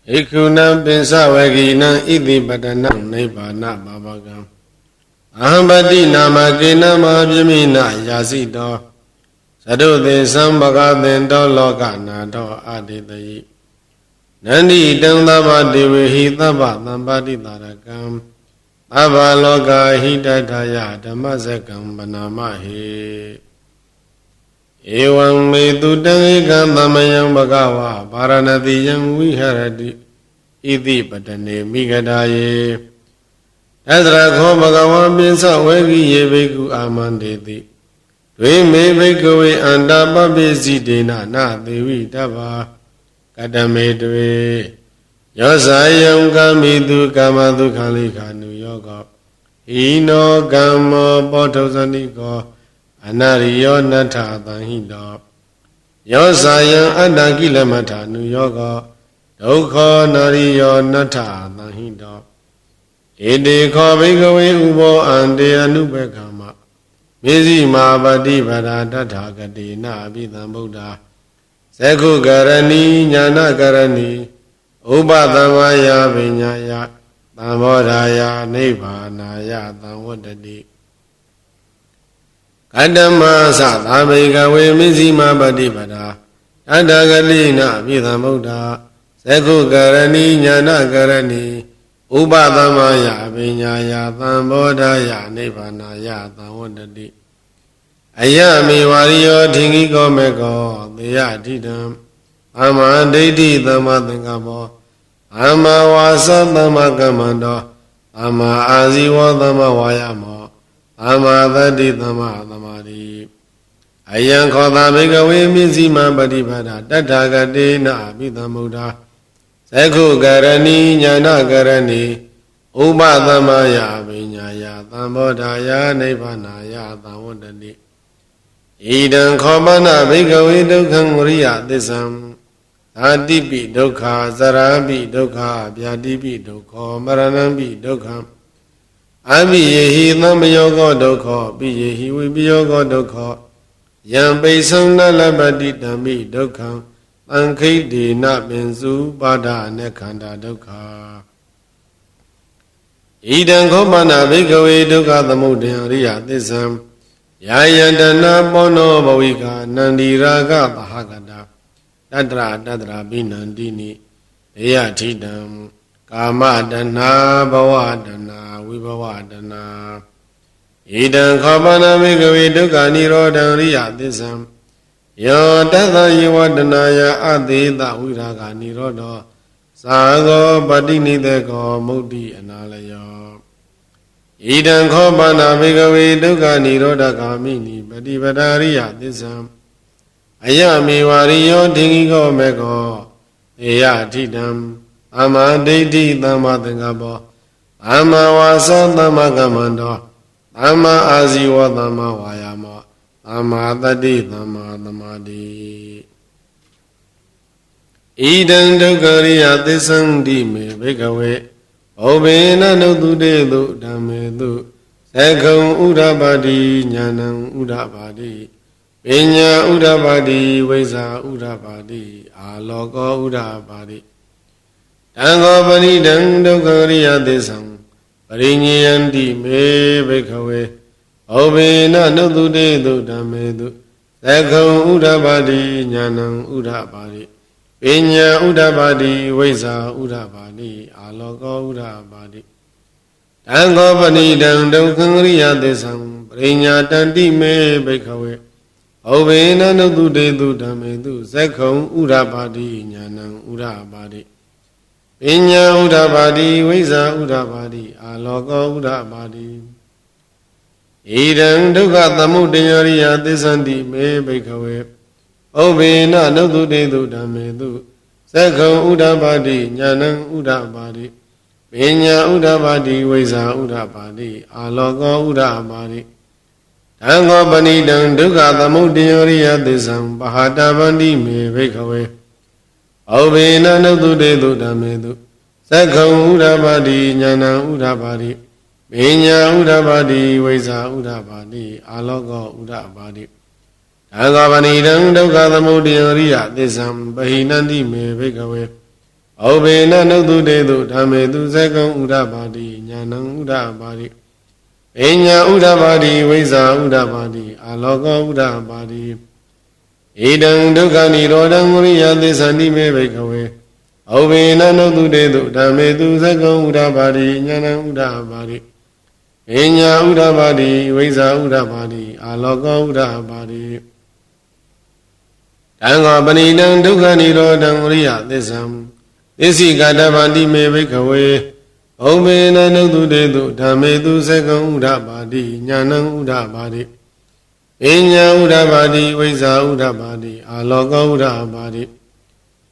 Ikunam pinsa vagina iti padanam nibbana babagam. Ahambati nama kinama bhimina yasito. Sadhuti sambhagatinto lokanato aditayi. Nandi tandava divihi tava tampati tarakam. Tava loka hitataya dhammasakam panamahi. Evam me tutang ekam tamayam bhagava paranatiyam viharati iti padane migadaye. Tatra kho bhagavan pinsa vegiye bhikkhu amandeti. Dve me bhikkhave antapappesidena na devi tava kadame dve. Yosayam kamitu kamadu khalikanu yoga. Hino kammo pothosaniko. Anariyo natha tanhito. Yosayam adakila nu yoga. Dukha nariyo natha tanhito. Ede kho bhikkhave ubo ante anubekama. Misi mabati vada tatha gati na abhidham buddha. Sekhu karani jnana karani. Upadhamaya vinyaya. Tambodhaya nibbānaya tamvodati. Kadama sa bhikkhave misi mabati vada. Tatha gati na abhidham buddha. Sekhu karani jnana karani. Upadhamaya vinyaya tambodhaya nibbānaya tamvodati. Ayami variyo thingiko meko deya dhidam. Amma deiti dhamma thingabo. Amma vasa dhamma kamando. Amma aziva dhamma vayamo. Amma dhati dhamma dhamari. Ayam khodha bhikkhave misi mabati vada. Tatha gati na abhidham buddha. Sekhu karani jnana karani. Upadhamaya vinyaya tambodhaya nibbānaya tamvodati. Idam khopana bhikkhave dukkham uriya tissam. Dhatipi dukkha, sarapi dukkha, vyatipi dukkha, maranampi dukkha. Abhiyehi thammayoga dukkha, biyehi vipiyoga dukkha. Yam paisam na labati dhammi dukkha. Tankhiti na pinsu pada nekhanda dukkha. Idam khopana bhikkhave dukkha thamudaya riya tissam. Yayantana pono bhavika nandiraga bahagada. Tatra binandini deyatidam. Kamadana bhavadana vibhavadana. Idam khopana bhikkhave dukkha nirodham riya tissam. Yo tatha yivadanaya adhita viraga nirodho. Sago patinideko mukti analayo. Idam khopana bhikkhave dukkha nirodha kamini patipadariya tissam. Ayami variyo thingiko meko deya dhidam. Amma deiti dhamma thingabo. Amma vasa dhamma kamando. Amma aziva dhamma vayamo. Amma dhati dhamma dhamadi. Idam dukkha riya tissam dhime bhikkhave. Obena nutudetu dhammetu. Sekham udapati jnanam udapati. Pinya udapati vaisa udapati. Aloko udapati. Tango panidam dukkha riya tissam. Parinyayanti me bhikkhave. Obena nutudetu dhammetu. Sekham udapati jnanam udapati. Pinya udapati vaisa udapati. Aloko udapati. Tango panidam dukkha riya tissam. Parinyayanti me bhikkhave. Obena nutudetu dhammetu. Sekham udapati jnanam udapati. Pinya udapati vaisa udapati. Aloko udapati. Idam dukkha thamudaya riya tissanti me bhikkhave. Obena nutudetu dhammetu. Sekham udapati jnanam udapati. Pinya udapati vaisa udapati. Aloko udapati. Tango panidam dukkha thamudaya riya tissam. Pahatapanti me bhikkhave. Obena nutudetu dhammetu. Sekham udapati jnanam udapati. Pinya udapati vaisa udapati. Aloko udapati. Tango panidam dukkha thamudaya riya tissam. Pahinanti me bhikkhave. ဩဘေနနုတုတေတုဓမ္မေတုဇေကံဥဒပါတိညာဏံဥဒပါတိပညာဥဒပါတိဝိဇ္ဇာဥဒပါတိအာလောကောဥဒပါတိဣဒံဒုက္ခនិရောဓံဝရိယသစ္ဆန္တိမေဘိကဝေဩဘေနနုတုတေတုဓမ္မေတုဇေကံဥဒပါတိညာဏံဥဒပါတိပညာဥဒပါတိဝိဇ္ဇာဥဒပါတိအာလောကောဥဒပါတိတံဃောပဏိတံဒုက္ခនិရောဓံဝရိယသစ္ဆံသစ္စိကတဗန္တိမေဘိကဝေဩဘေနနုတုတေတုဓမ္မေတုဇေကံဥဒပါတိညာဏံဥဒပါတိပညာဥဒပါတိဝိဇ္ဇာဥဒပါတိအာလောကောဥဒပါတိ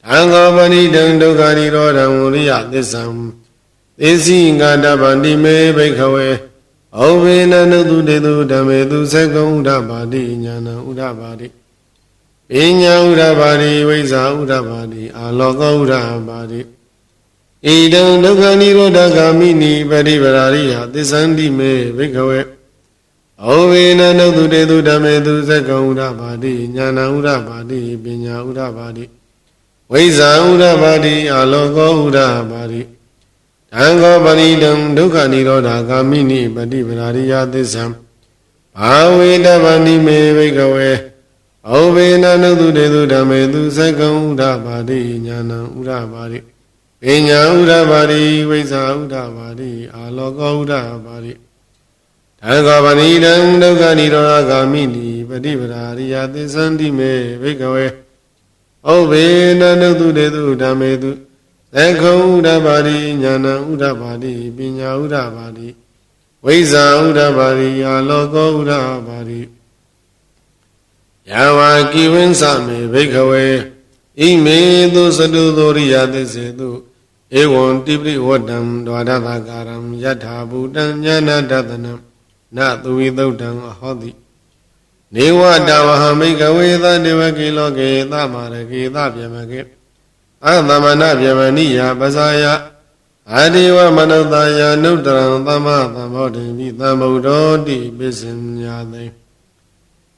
တံဃောပဏိတံဒုက္ခនិရောဓံဝရိယသစ္ဆံသစ္စိကတဗန္တိမေဘိကဝေဩဘေနနုတုတေတုဓမ္မေတုဇေကံဥဒပါတိညာဏံဥဒပါတိပညာဥဒပါတိဝိဇ္ဇာဥဒပါတိအာလောကောဥဒပါတိဣဒံဒုက္ခនិရောဓဂာမိနိပရိပရာရိယသစ္ဆန္တိမေဘိကဝေဩဝေနနုတုတေတုဓမ္မေတုဇေကံဥဒပါတိညာဏံဥဒပါတိပညာဥဒပါတိဝိဇ္ဇာဥဒပါတိအာလောကောဥဒပါတိတံဃောပဏိတံဒုက္ခនិရောဓဂာမိနိပရိပရာရိယသစ္ဆံဘာဝေတဗန္တိမေဘိကဝေဩဘေနနုတုတေတုဓမ္မေတုဇေကံဥဒပါတိညာဏံဥဒပါတိပညာဥဒပါတိဝိဇ္ဇာဥဒပါတိအာလောကောဥဒပါတိတံဃောပဏိတံဒုက္ခនិရောဓဂာမိနိပฏิပဒါရိယသစ္ဆန္တိမေဘိကဝေဩဘေနနုတုတေတုဓမ္မေတုသက္ခုံဥဒပါတိညာဏံဥဒပါတိပညာဥဒပါတိဝိဇ္ဇာဥဒပါတိအာလောကောဥဒပါတိယာဝါကိဝင်းစမေဘိကဝေဣမေတုသတုသောရိယသစ္စေတုဧဝံတိပိဝတ္တံဒွါဒသကာရံယထာဘူတံညာဏတတနံနသုဝိသုဒ္ဓံအဟောတိနေဝတဝဟမိကဝေသတေဝကေလောကေသမရကေသဗျမကေအသမဏဗျမနိယပဇာယအာဒေဝမနုဿာယနုတရံသမ္မာသမ္ဗောဓိမိသမ္ဗုဒ္ဓောတိပစ္စညာသိ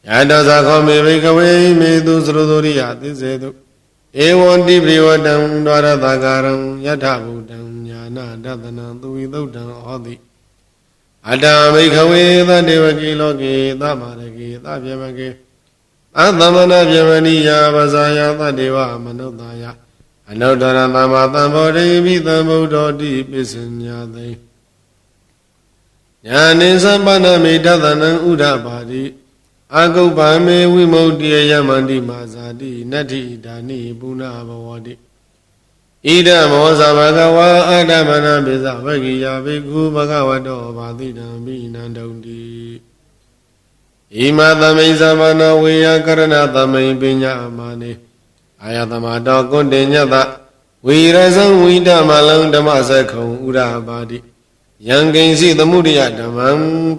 ယတသခောမေဘိကဝေမေတုသရုသောရိယသစ္စေတုဧဝံတိပိဝတံဒွါရသကာရံယထဗုဒံညာနာတတနံသူဝိသုဒ္ဓံဟောတိအတ္တမိခဝေသတေဝကေလောကေသမရကေသဗျမကေအသမဏဗျမနိယပဇာယသတေဝမနုဿာယအနုတ္တရသမ္မာသမ္ဗောဓိမိသမ္ဗုဒ္ဓောတိပစ္စညာသိညာနိသမ္ပန္နမေတတနံဥဒပါတိအာဂုပ္ပမေဝိမု ക്തിယမန္တိမာဇာတိနတ္ထိဒါနိပုဏ္ဏဘဝတိဣဒမောဇဘဂဝါအာတမနာပိစဝဂိယဘိက္ခုဘဂဝတောဘာတိတံမိနန္တုံတိဣမသမိန်သမဏဝေယကရဏသမိန်ပညာမာနေအာယသမတောကွန်တေညတဝိရဇံဝိတမလံဓမ္မစက္ခုံဥရပါတိယံကိဉ္စီသမုဒိယဓမ္မံ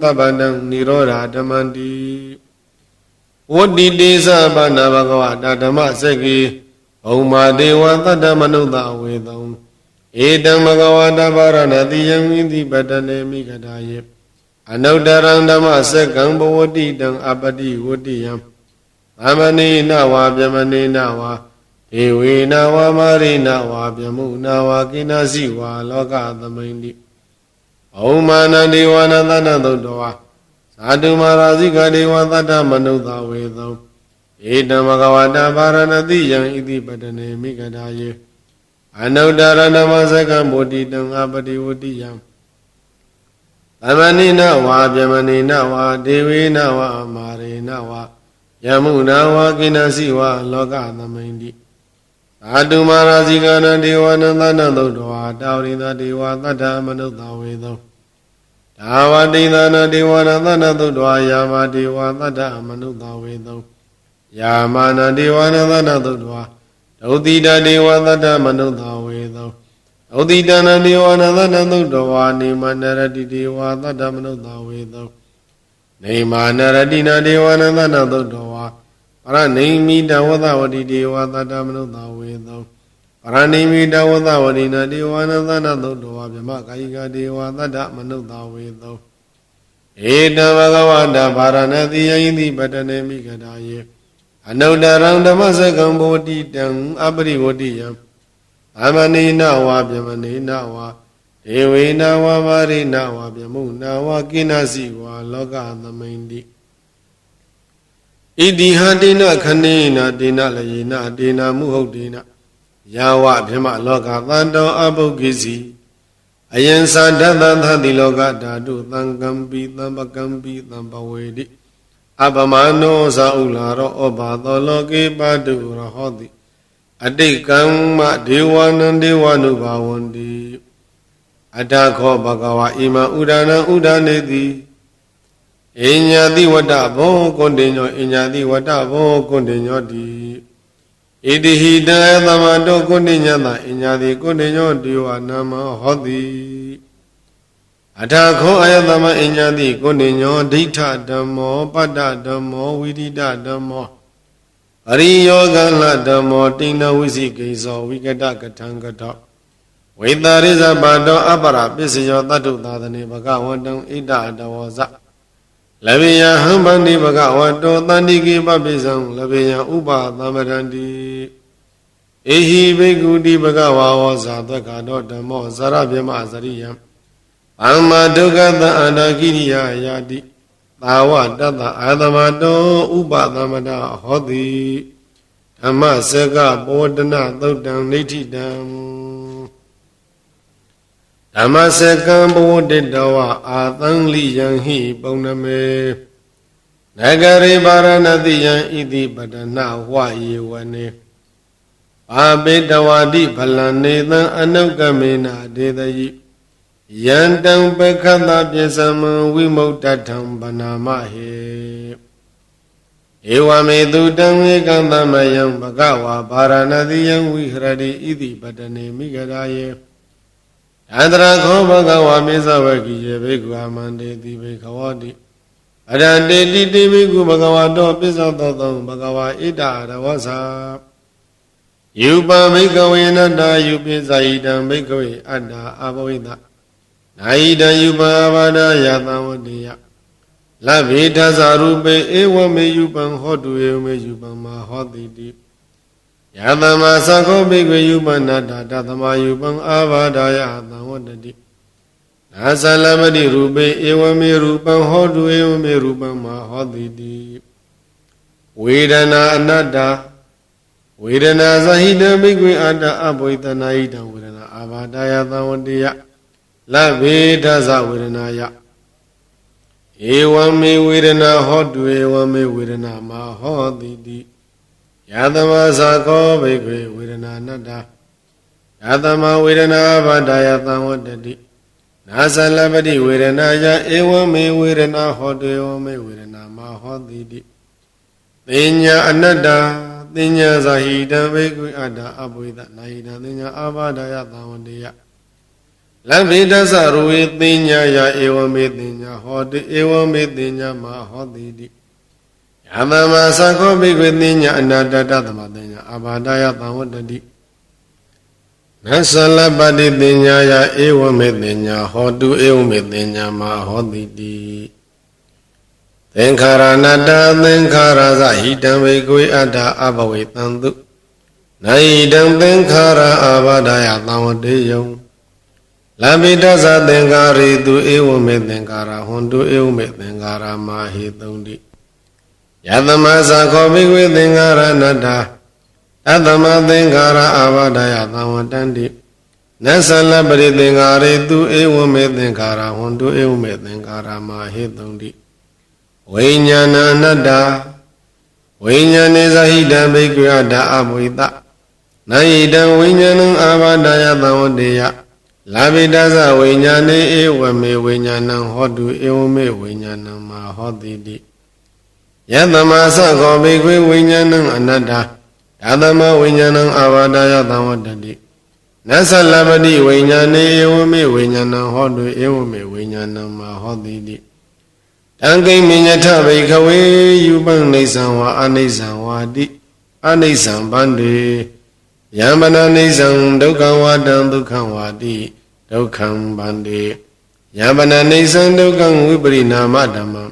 သဗ္ဗတံនិရောဓဓမ္မန္တိဝတ္တိတေသဗ္ဗနာဘဂဝတာဓမ္မစက္ခိဘုံမာဒေဝသတ္တမနုဿဝေသုံဧတံဘဂဝတာဗာရဏတိယံဣတိပတနေမိဂဒာယေအနုတ္တရံဓမ္မစက္ကံဘဝတိတံအပတိဝတ္တိယံသမဏေနဝါဗျမနေနဝါဒေဝေနဝါမာရိနဝါဗျမုနဝါကိနာစီဝါလောကသမိန်တိဘုံမာနဒေဝနာသနသုတ္တဝါသာတုမာရာဇိကဒေဝသတ္တမနုဿဝေသုံဧတံဘဂဝတာဗာရဏတိယံဣတိပတနေမိဂဒာယေအနုတ္တရဏမစကံဗုဒ္ဓိတံအပတိဝတ္တိယံသမဏိနဝါဗျမနိနဝါဒေဝေနဝါမာရေနဝါယမုနဝါကိနစီဝါလောကသမိန်တိသာတုမာရာဇိကနဒေဝနသနသုတ္တဝါတာဝရိသဒေဝသတ္တမနုဿဝေသုံဒါဝတိသနာဒေဝနာသနသုတ္တဝါယာမဒေဝသတ္တမနုဿဝေသုံယာမနာဒေဝနာသနသုတ္တဝါဒုတိတဒေဝသတ္တမနုဿဝေသုံဒုတိတနာဒေဝနာသနသုတ္တဝါနေမနရတိဒေဝသတ္တမနုဿဝေသုံနေမနရတိနာဒေဝနာသနသုတ္တဝါပရနေမိတဝသဝတိဒေဝသတ္တမနုဿဝေသုံပရဏိမိတဝသဝတိနာဒေဝနာသနသုတ္တဝါဗြဟ္မကာယိကဒေဝသတ္တမနုဿဝေသုံဧတံဘဂဝတာဗာရဏတိယဣတိပတနေမိဂဒာယေအနုတ္တရံဓမ္မစက္ကံဗုဒ္ဓိတံအပရိဝတ္တိယံ သမဏိနဝါပြမဏိနဝါဒေဝေနဝါပါရိနဝါပြမုနဝါကိနစီဝါလောကသမိန်တိဣတိဟတေနခဏေနတေနလယေနတေနမုဟုတ်တေနယာဝဗြဟ္မလောကသန္တောအပုဂ္ဂိစီအယံသာဓတ္တသတိလောကဓာတုသံကံပိသံပကံပိသံပဝေတိအပမနောဇာဥလာရောဩဘာသောလောကေပါတုရဟောတိအတိတ်ကမ္မဒေဝနံဒေဝနုဘာဝန္တိအတ္တခောဘဂဝါဣမံဥဒာနံဥဒာနေတိအညာတိဝတ္တဘောကွန်တေညောအညာတိဝတ္တဘောကွန်တေညောတိဣတိဟိတံသမတောကွန်တေညတအညာတိကွန်တေညောဒေဝနာမဟောတိအထာခောအယသမအညာတိကွန်တေညောဒိဋ္ဌဓမ္မောပတ္တဓမ္မောဝိရိဒဓမ္မောအရိယောဂလဓမ္မောတိဏဝိသိကိသောဝိကတကထံကတောဝိတာရိဇပါတောအပရပစ္စယောတတ္တုသာသနေဘဂဝတံဣဒအတဝဇလဗေယဟံဗန္တိဘဂဝတောတန္တိကိပပိစံလဗေယဥပသမရန္တိဧဟိဘိက္ခုတိဘဂဝါဝောဇာသက္ခတောဓမ္မောဇရဗြဟ္မဇရိယံသမ္မာဒုက္ခသအနာကိရိယာယာတိသာဝတတ္တအာသမတောဥပသမတဟောတိဓမ္မစကပောဒနာသုတ်တံနိဋ္ဌိတံဓမ္မစကံဘဝတိတဝအာသံလိယံဟိပုံနမေနဂရေပါရဏတိယံဣတိပတနာဝယေဝနေပါပေတဝတိဖလနေသံအနုကမေနာဒေတယိယန္တံပခတပြေသမံဝိမု တထံဗနာမဟေဧဝမေတုတံဧကံသမယံဘဂဝါဗာရဏတိယံဝိဟရတိဣတိပတနေမိဂရာယေအန္တရာခောဘဂဝါမေဇဝကိယေဘိက္ခုအမန္တေတိဘိခဝတိအရတေတိတိဘိက္ခုဘဂဝါတောပိစ္ဆောတောသံဘဂဝါဣဒရဝဇာယူပဘိက္ခဝေနတ္တာယူပိဇာယိတံဘိက္ခဝေအတ္တာအဘဝိတနာယိတံယူပဘာဒယသံဝတိယလဗ္ဗေထသရူပေဧဝမေယူပံဟောတုဧဝမေယူပံမဟောတိတိယသမ္မာသခောဘိက္ခဝေယူပနာတတသမယူပံအာဘာဒယသံဝတတိနာသလမတိရူပေဧဝမေရူပံဟောတုဧဝမေရူပံမဟောတိတိဝေဒနာအနတ္တဝေဒနာဇဟိတံဘိက္ခဝေအတ္တအဘဝိတနာဟိတံဝေဒနာအာဘာဒယသံဝတိယလဗ္ဗေထသဝေဒနာယဧဝမေဝေဒနာဟောတုဧဝမေဝေဒနာမဟောတိတိယသမသခောဘိက္ခဝေဝေဒနာနတ္တယသမဝေဒနာဘာဒယသံဝတ္တိနာသလပတိဝေဒနာယဧဝမေဝေဒနာဟောတုဧဝမေဝေဒနာမဟောတိတိသိညာအနတ္တသိညာဇာဟိတံဘိက္ခဝေအတ္တအဘဝိတနာဟိတံသိညာအာဘာဒယသံဝတိယလဗ္ဗေတသရဝေသိညာယဧဝမေသိညာဟောတိဧဝမေသိညာမဟောတိတိယသမ္မာသခောဘိက္ခဝေသိညာအနတ္တတသမသိညာအာဘာဒယသံဝတ္တိနသလပတိသိညာယဧဝမေသိညာဟောတုဧဝမေသိညာမဟောတိတိသင်္ခါရနတ္တသင်္ခါရဇဟိတံဘိက္ခဝေအတ္တအဘဝေတံတုနာဟိတံသင်္ခါရအာဘာဒယသံဝတ္တေယံလဗ္ဗေတသသင်္ခါရေတုဧဝမေသင်္ခါရဟွန်တုဧဝမေသင်္ခါရမဟေတုံတိယသမသခောဘိက္ခဝေသင်္ခါရနတ္တအသမသင်္ခါရအာဘာဒယသံဝတ္တန္တိနသလပရိသင်္ခါရေတုဧဝမေသင်္ခါရဟွန်တုဧဝမေသင်္ခါရမဟေတုံတိဝိညာဏအနတ္တဝိညာဏေဇဟိတံဘိက္ခဝေအတ္တအဘဝိတနာဟိတံဝိညာဏံအာဘာဒယသံဝတ္တေယလာဘိတသဝိညာဏေဧဝမေဝိညာဏံဟောတုဧဝမေဝိညာဏံမဟောတိတိယသမသခောဘိက္ခဝေဝိညာဏံအနတ္တဓာသမဝိညာဏံအာဘာဒယသံဝတ္တိနသလပတိဝိညာဏေဧဝမေဝိညာဏံဟောတုဧဝမေဝိညာဏံမဟောတိတိတံကိမိညထဘိက္ခဝေယူပံနေသံဝါအနိစ္စံဝါတိအနိစ္စံဗန္တိယံပနာနိစ္စံဒုက္ခဝါတံဒုက္ခဝါတိဒုက္ခံဗန္တိယံပနာနိစ္စံဒုက္ခံဝိပရိနာမဓမ္မံ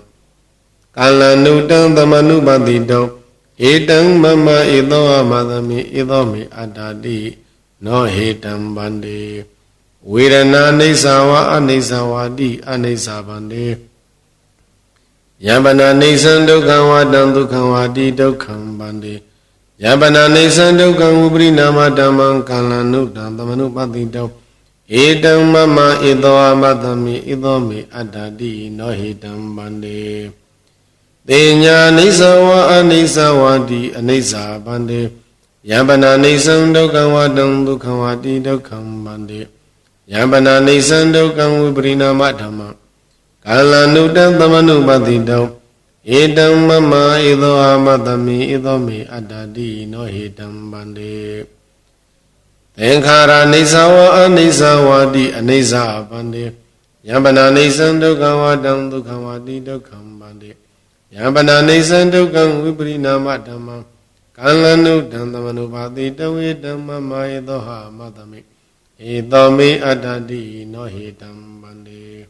ကာလနုတံသမနုပတိတောဧတံမမဧသောအမသမိဧသောမေအတ္တတိဝ no hitam bande Vedana nisawa anisawadi anisabande Yabana nisan dukkam vadam dukkam vadi dukkam bande Yabana nisan dukkam uprinama dhammam kalanudam tamanupatidam Edam mama ido amadami ido me adadi no hitam bande Denya nisawa anisawadi anisabande Yabana nisan dukkam vadam dukkam vadi dukkam bande Yabana nisan dukkam uprinama dhammam Kalanudam tamanupatidam Edam mama ido amadami ido me adadi no hitam bande Tenkhara nisawa anisawadi anisa bande Yabana nisan dukkam vadam dukkam vadi dukkam bande Yabana nisan dukkam viprinama dhammam Kalanudam tamanupatidam Edam mama ido amadami ido me adadi no hitam bande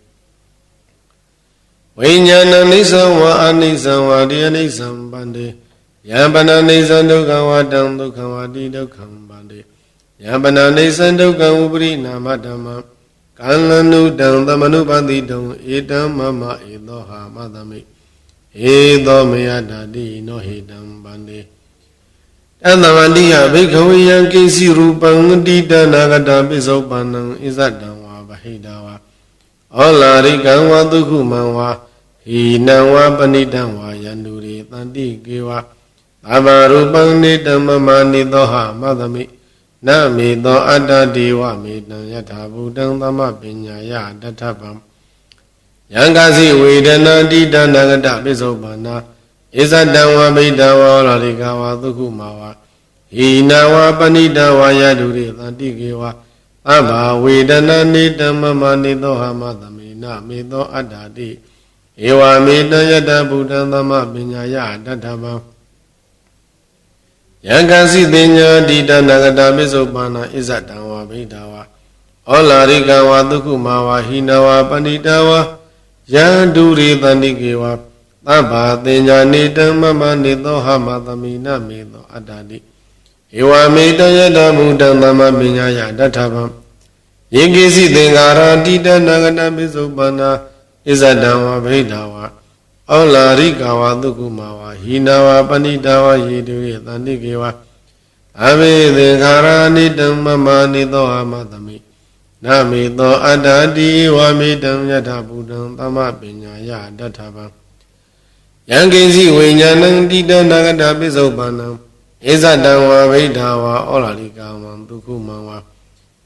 Vinyana nisawa anisawadi anisam bande Yabana nisan dukkam vadam dukkam vadi dukkam bande Yabana nisan dukkam uprinama dhammam Kalanudam tamanupatidam Edam mama ido amadami ido me adadi no hitam bande Tadavandiya bhikhaviyan kinsi rupam dita nagata pisopanam isadam va bahidawa Olarikam va dukhuman va hinam va panidam va yanduri tantikewa Tavarupam nitam mama nidoha madami Namido adadiwa midam yatha buddham tama pinyaya databam Yankasi vedana dita nagata pisopana Isadam va bhidawa olarika va dukhumava Hina va panida va yaduri tantikewa Abha vedana nitam mama nidoha madami Namido adadi Ewa midam yatha buddham tama pinyaya databam Yankasi dinya dita nagata pisopana Isadam va bhidawa olarika va dukhumava Hina va panida va yaduri tantikewa Abha dinya nitam mama nidoha madami Namido adadi Ewa midam yatha buddham tama pinyaya databam Yekisi tenkhara dita nagata pisopana Isadam va bhidawa Olarika va dukkhamava hina va panida va yeduri tantikewa Ave tenkhara nitam mama nidoha madami Namido adadi wa midam yatha buddham tama pinyaya databam Yankesi vinyanam dita nagata pisopana Isadam va bhidawa olarika va dukkhamava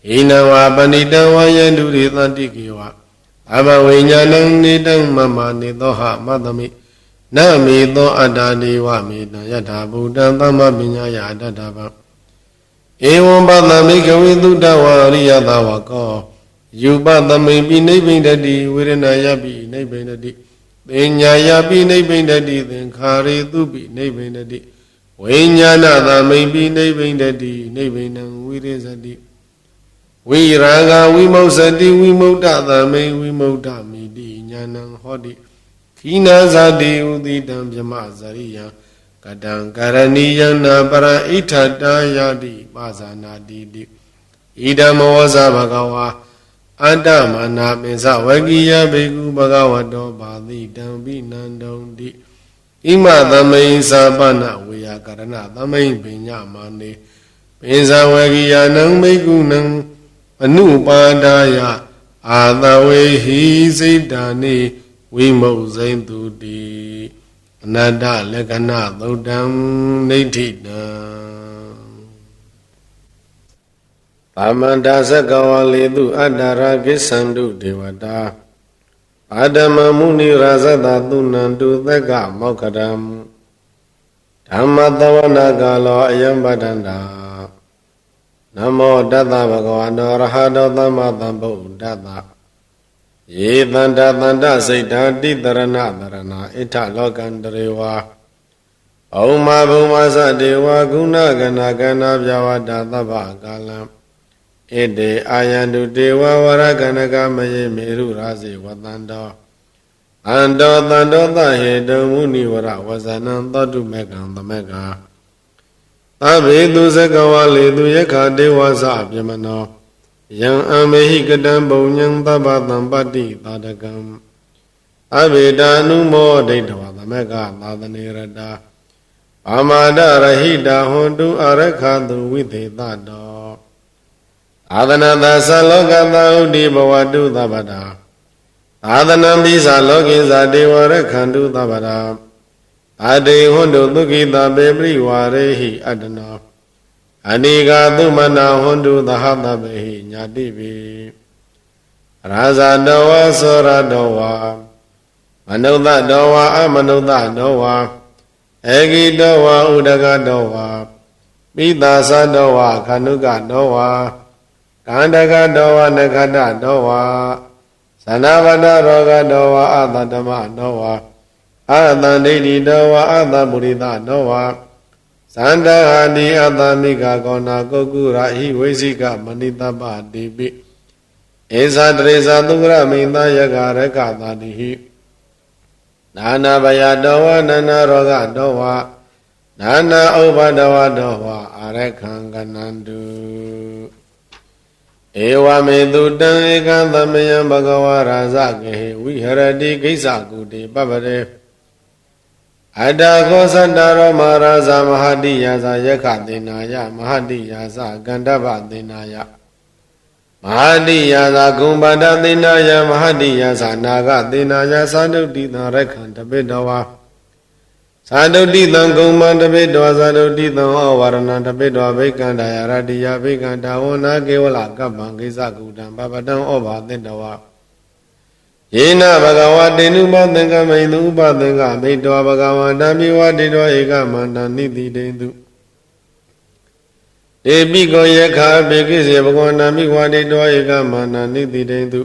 Hina va panida va yeduri tantikewa Abha vinyanam nitam mama nidoha madami Namido adadi va midam yatha buddham tama pinyaya databam Evam padami kaviduddha va ariyata vako Yupatami pinibindati viranayati nibindati Pinyayapi nibindati tenkhari tupi nibindati Vinyanatami pinibindati nibindam virisati Viraga vimoksati vimoktatami vimoktami nyanam hoti Khina sati udidam bhyamasariyam Kadam karaniyam napara ithatayati pasanati Idam avasa bhagava Adamana pensa vakiya bhikkhu bhagavato bhadidam vinandonti Ima tamai sapana viyakarana tamai pinyamane Pensa vakiya nang bhikkhu nang Anupadaya Adavehi siddhani Vimoksaintuti Anada lekana dodam nithidam Pamandasa kawalidu adara kisandu devata Padama muni rasata tunandu theka mokadam Dhammatavana kalo ayam badanda Namo Datta Bhagavano Arahato Sammasambuddhassa Ye Tanda Tanda Siddhati Dharana Dharana Ita Lokandarewa Auma Bhumasa Dewa Guna Gana Gana Vyavada Tapa Kalam Ede Ayandu Dewa Varagana Kamaye Meru Rasi Vatando Ando Tando Tahedo Muni Vara Vasanam Tatu Mekan Tameka ဘေသူစကဝလေသူယက္ခဒေဝသပြမနောယံအမေဟိကတံဘုံညံသဗ္ဗတံပတ္တိသာတကံအဘိတာနုမောဒိဋ္ဌဝသမက္ခသာသနေရတာအာမဒရဟိတာဟွန်တုအရခတုဝိသေသတောအာသနသသလောကသဥဒိဘဝတုသဗ္ဗတာအာသနံပိသလောကိသဒေဝရခန္တုသဗ္ဗတာအတေဟွန်တုသုခိတပေပရိဝါရေဟိအတ္တနောအနိကာသုမနာဟွန်တုသဟတပေဟိညာတိပိရာဇတောဝသောရတောဝမနုဿတောဝအမနုဿတောဝဧကိတောဝဥဒကတောဝပိသာသတောဝခန္ဓုကတောဝကန္တကတောဝနခတတောဝသနဝတရောဂတောဝအတတမတောဝအတံဒိဋ္ဌိတောဝအတပုရိသတောဝသန္တဟာတိအတမိကကောနာကုက္ကုရာဟိဝိသိကမဏိတပတိပိဧဇာတရေဇာသုကရမိန်သာယကရကသာတိဟိနာနာဘယတောဝနာနာရောဂတောဝနာနာဥပဒဝတောဝအာရခံကနန္တုဧဝမေတုတံဧကံသမယံဘဂဝါရာဇကေဝိဟရတိကိစ္စကုတေပပရေအတ္တခောသတ္တရောမဟာရာဇမဟာတိယာဇယက္ခသေနာယမဟာတိယာဇကန္တဗသေနာယမဟာတိယာဇဂုံပါဒသေနာယမဟာတိယာဇနာဂသေနာယသာဒုတိတံရက္ခန္တပိတဝါသာဒုတိတံဂုံမန္တပိတောသာဒုတိတံဩဝရဏံတပိတောဘိက္ခန္တယရတိယဘိက္ခန္တဝနာကေဝလကပ္ပံကိစ္စကုတံပပတံဩဘာသင်တဝါယေနဘဂဝတေနုပသင်္ကမိန်သူဥပသင်္ကမိတ်တောဘဂဝတံမိဝတိတောဧကမန္တနိတိတေတုဧပိကောယခာဘေကိစေဘဂဝန္တမိဝတိတောဧကမန္တနိတိတေတု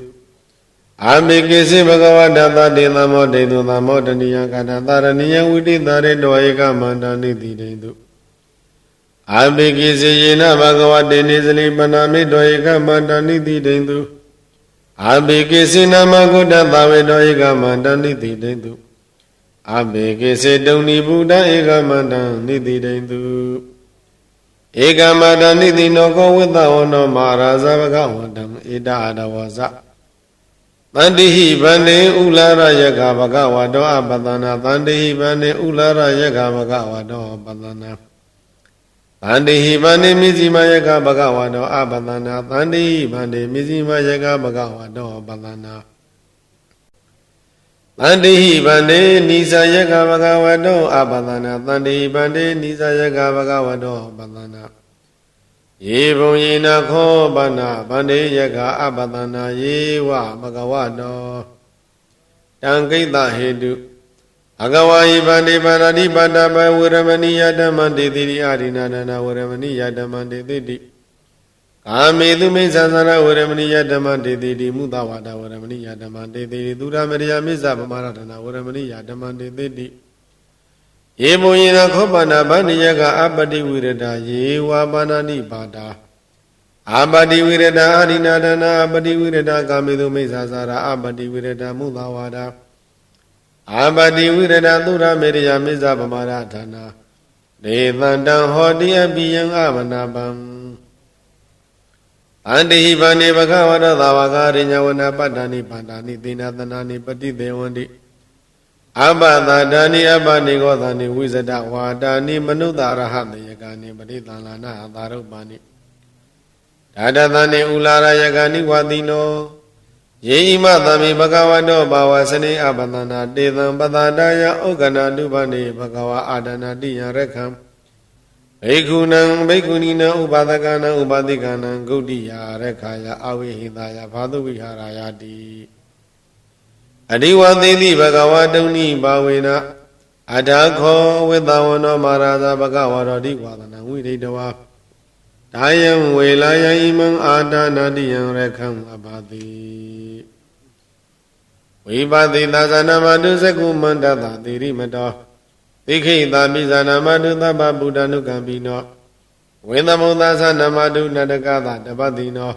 အာမေကိစေဘဂဝတသတေသမောတေတုသမောတနိယကတသရဏိယဝိတိသရေတောဧကမန္တနိတိတေတုအာမေကိစေယေနဘဂဝတေနေစလိပနာမိတောဧကမန္တနိတိတေတုအာဘေကိစေနမဂုတ္တသဝေတောဧကမန္တနိတိတေတုအာဘေကိစေတုန်နိဗုဒ္ဓဧကမန္တနိတိတေတုဧကမန္တနိတိနောကောဝိသဝနောမဟာရာဇဘဂဝန္တံဧတအဒဝဇတန္တိဟိဗန္နေဥလာရယကဘဂဝတောအပတနာတန္တိဟိဗန္နေဥလာရယကဘဂဝတောပတနာသန္တိဟိဗန္နေမိဇိမယကဘဂဝတောအပတနာသန္တိဟိဗန္နေမိဇိမယကဘဂဝတောပတနာသန္တိဟိဗန္နေနိသယကဘဂဝတောအပတနာသန္တိဟိဗန္နေနိသယကဘဂဝတောပတနာယေဘုံယေနခောပနာဗန္တေယကအပတနာယေဝဘဂဝတောတံကိတ္တဟေတုအကဝါယိဗန္တိပါရတိပတ္တပဝေရမဏိယဓမ္မတေတိအာရိနာနာဝေရမဏိယဓမ္မတေတိကာမေသူမိစ္ဆာသရဝေရမဏိယဓမ္မတေတိမုသဝါဒဝေရမဏိယဓမ္မတေတိသူရမရိယမိစ္ဆာပမရဒနာဝေရမဏိယဓမ္မတေတိယေမုယေနခောပနာဗန္တိယကအပတိဝိရဒယေဝပါဏာနိပါဒာအပတိဝိရဒအာရိနာဒနာအပတိဝိရဒကာမေသူမိစ္ဆာသရအပတိဝိရဒမုသဝါဒအာပတိဝိရဒသုရမေရိယမိစ္ဆာပမရဒနာဒေသန္တံဟောတိအပိယံအမနာပံအန္တိဟိဗန္နေဘဂဝတောသာဝကရိညဝနာပတ္တနိပါဒာနိသေနသနာနိပတိသေဝန္တိအပသာဒာနိအပနိကောသနိဝိဇဒဝါဒာနိမနုဿရဟတယကနိပရိသန္လာနာသာရုပ္ပါနိဒါဒသနိဥလာရယကနိဝတိနောယေဣမသမိဘဂဝတောဘာဝစနေအပသနာတေသံပသဒာယဩကနာတုပနေဘဂဝအာဒနာတိယရခံဘိက္ခုနံဘိက္ခုနီနံဥပါဒကနံဥပါတိကနံဂုတ်တိယရခာယအဝိဟိတယဘာသုဝိဟာရယတိအဒီဝသေတိဘဂဝတုန်နိဘာဝေနအထာခောဝိသဝနောမဟာရာဇဘဂဝရောတိဝါဒနံဝိရိတဝါဒါယံဝေလာယဣမံအာဒါနာတိယံရခံအပါတိဝိပါတိသာသနာမတုသကုမန္တတသေရိမတောသိခိတာပိဇာနာမတုသဗ္ဗဗုဒ္ဓနုကံပိနောဝေသမုသသနာမတုနတကသတပတိနော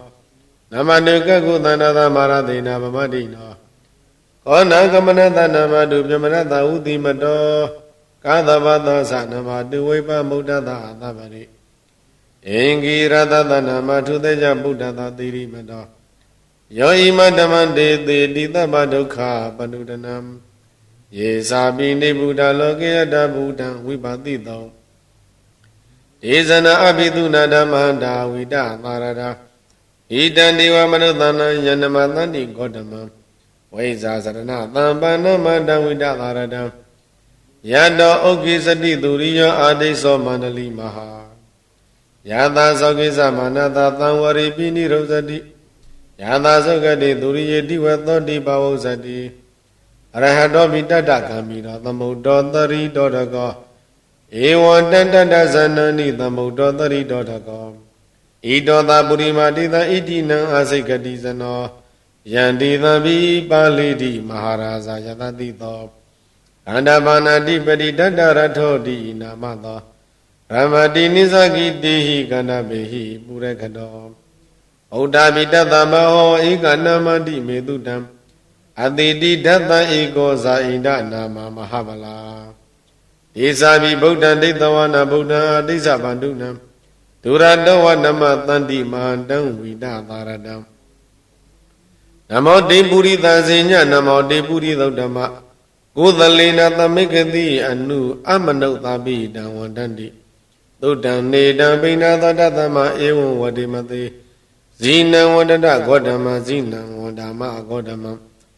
နမတုကကုသန္တသမရသေနာဗမတိနောခောနာကမနတနာမတုပြမနတဥတိမတောက ကာသဗသောသနမတုဝိပမုဒ္ဒတာသဗ္ဗရိအင်္ဂိရတတနာမထုသေကြဗုဒ္ဓတာတိရိမတောယောဣမဓမ္မတေတိတိသဗ္ဗဒုက္ခပနုဒနံယေသာပိနိဗ္ဗုဒ္ဓလောကေယတဗုဒ္ဓံဝိပါတိတောဒေဇနာအဘိသုနာဓမ္မန္တာဝိတသာရတာဣတံဒီဝမနုဿာနံယနမသန္တိဂေါတမံဝိဇာစရဏသံပန္နမတံဝိတသာရတံယတောဥက္ကိစတိသူရိယောအာဒိသောမန္တလိမဟာယသာသောကိစ္စမာနတာသံဝရိပိနိရုဇတိယသာသောကတိသူရိယေတိဝသောတိဘဝုဇတိအရဟတောပိတတ္တကံမိရောသမုဒ္ဒောတရိတောတကောဧဝံတတ္တတဇနန္တိသမုဒ္ဒောတရိတောတကောဣတောသာပုရိမာတိသဣတိနံအာစိကတိဇနောယန္တိသံဘိပါဠိတိမဟာရာဇာယတတိသောအန္တဘာနာတိပတိတတ္တရထောတိနာမသောရမတိနိသကိတိဟိကန္နဘေဟိပုရခတောဩဒ္ဓပိတတမဟောဧကနမတိမေတုတံအတိတိဒတ္တဧကောဇာဣန္ဒနာမမဟာဗလာဒေသာဘိဗုဒ္ဓံဒိဋ္ဌဝနာဗုဒ္ဓံအတိစ္ဆဗန္ဓုနံဒုရတောဝနမတန္တိမဟန္တံဝိဒသာရတံနမောတေပုရိသဇေညနမောတေပုရိသုဒ္ဓမကိုသလေနသမိကတိအနုအမနုဿာပိတံဝန္တန္တိသုဒ္ဓံနေတံပိဏသောတသမဧဝံဝတိမတိဇိနံဝန္တတဂေါတမဇိနံဝန္တာမအဂေါတမ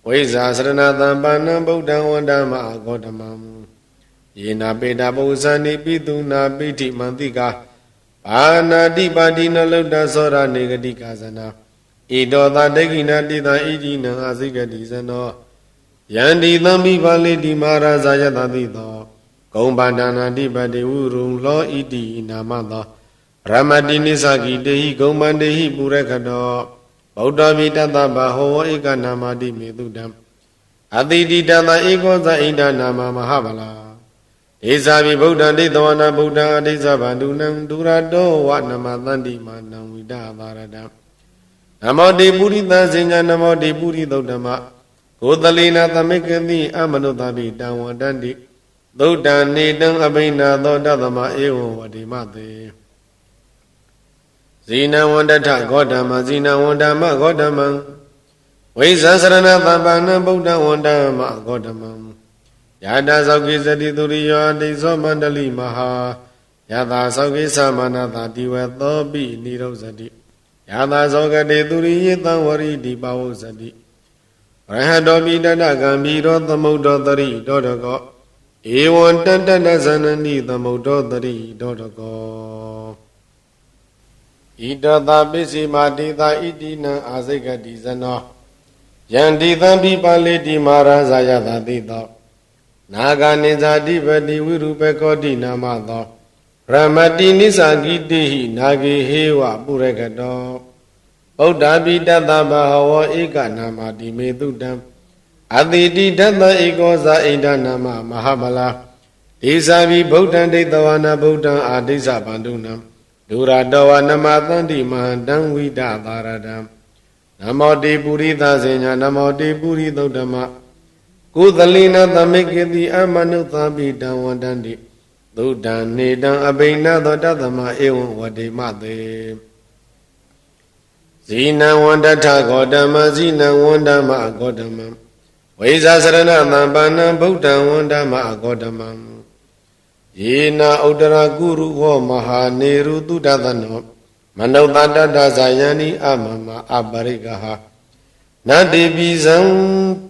ဝိဇာစရဏသံပန္နံဗုဒ္ဓံဝန္တာမအဂေါတမယေနာပေတာပုဇာနိပိတုနာပိဋိမန္တိကာဘာနာတိပါတိနလုတ္တသောရနေဂတိကာဇနာဣတောသာဒိဋ္ဌိနာတိသာဣတိနံအာစိကတိဇနောယန္တိသံဘိပါဠိတိမဟာရာဇာယတတိသောဂုံပါဒနာတိပတိဝုရုံလောဣတိနာမသောရမတိနိသကိတေဟိဂုံမန္တေဟိပုရခတောဗုဒ္ဓမိတတဗဟောဧကနာမတိမေတုတံအတိတိတတဧကောဇဣန္ဒနာမမဟာဗလာဒေသာဘိဗုဒ္ဓံဒိဋ္ဌဝနာဗုဒ္ဓံအဋ္ဌိသဗန္ဓုနံဒုရတောဝနမသန္တိမာနံဝိဒသာရတံနမောတေပုရိသဇေညနမောတေပုရိသုဒ္ဓမကိုသလေနသမိကတိအမနုဿာပိတံဝန္တန္တိသုဒ္ဓံနေတံအဘိနာသောတသမဧဝံဝတိမတေဇိနံဝန္တထဂေါတမဇိနံဝန္တမဂေါတမံဝိဇ္ဇာစရဏသဗ္ဗနံဗုဒ္ဓံဝန္တမဂေါတမံယတာသောကိစတိသူရိယောတိသောမန္တလိမဟာယတာသောကိသမနတာတိဝသောပိနိရောဇတိယတာသောကတိသူရိယေသံဝရိတိပါဝဇတိရဟတောပိတတကံမိရောသမုဒ္ဒောတရိဒောတကောဧဝံတတတဇနန္တိသမုဒ္ဒောတရိဒောတကောဣတသာပစ္စည်းမာတိသာဣတိနံအာစိကတိဇနောယန္တိသံဘိပါဠိတိမဟာရာဇာယတတိသောနာဂာနိဇာတိပတိဝိရုပကောတိနာမသောရမတိနိသကိတိဟိနာဂေဟေဝပုရကတောဗုဒ္ဓပိတတဗဟဝောဧကနာမတိမေတုတံအတိတိတတဧကောဇာဣန္ဒနာမမဟာဗလာဒေသာဘိဗုဒ္ဓံဒိဋ္ဌဝနာဗုဒ္ဓံအာဒိသဗန္ဓုနံဒုရတောဝနမသန္တိမဟန္တံဝိဒသာရတံနမောတေပုရိသဇေညနမောတေပုရိသုဒ္ဓမကုသလိနသမိကေတိအမနုဿာပိတံဝန္တန္တိသုဒ္ဓံနေတံအဘိနသောတသမဧဝံဝတိမတေဇိနံဝန္တထဂေါတမဇိနံဝန္တမအဂေါတမံဝိဇာစရဏသံပန္နံဗုဒ္ဓံဝန္တမအဂေါတမံယေနာဥတရာကုရုဟောမဟာနေရုတုတသနောမနုဿတတ္တဇာယန္တိအမမအပရိကဟာနတေပိဇံ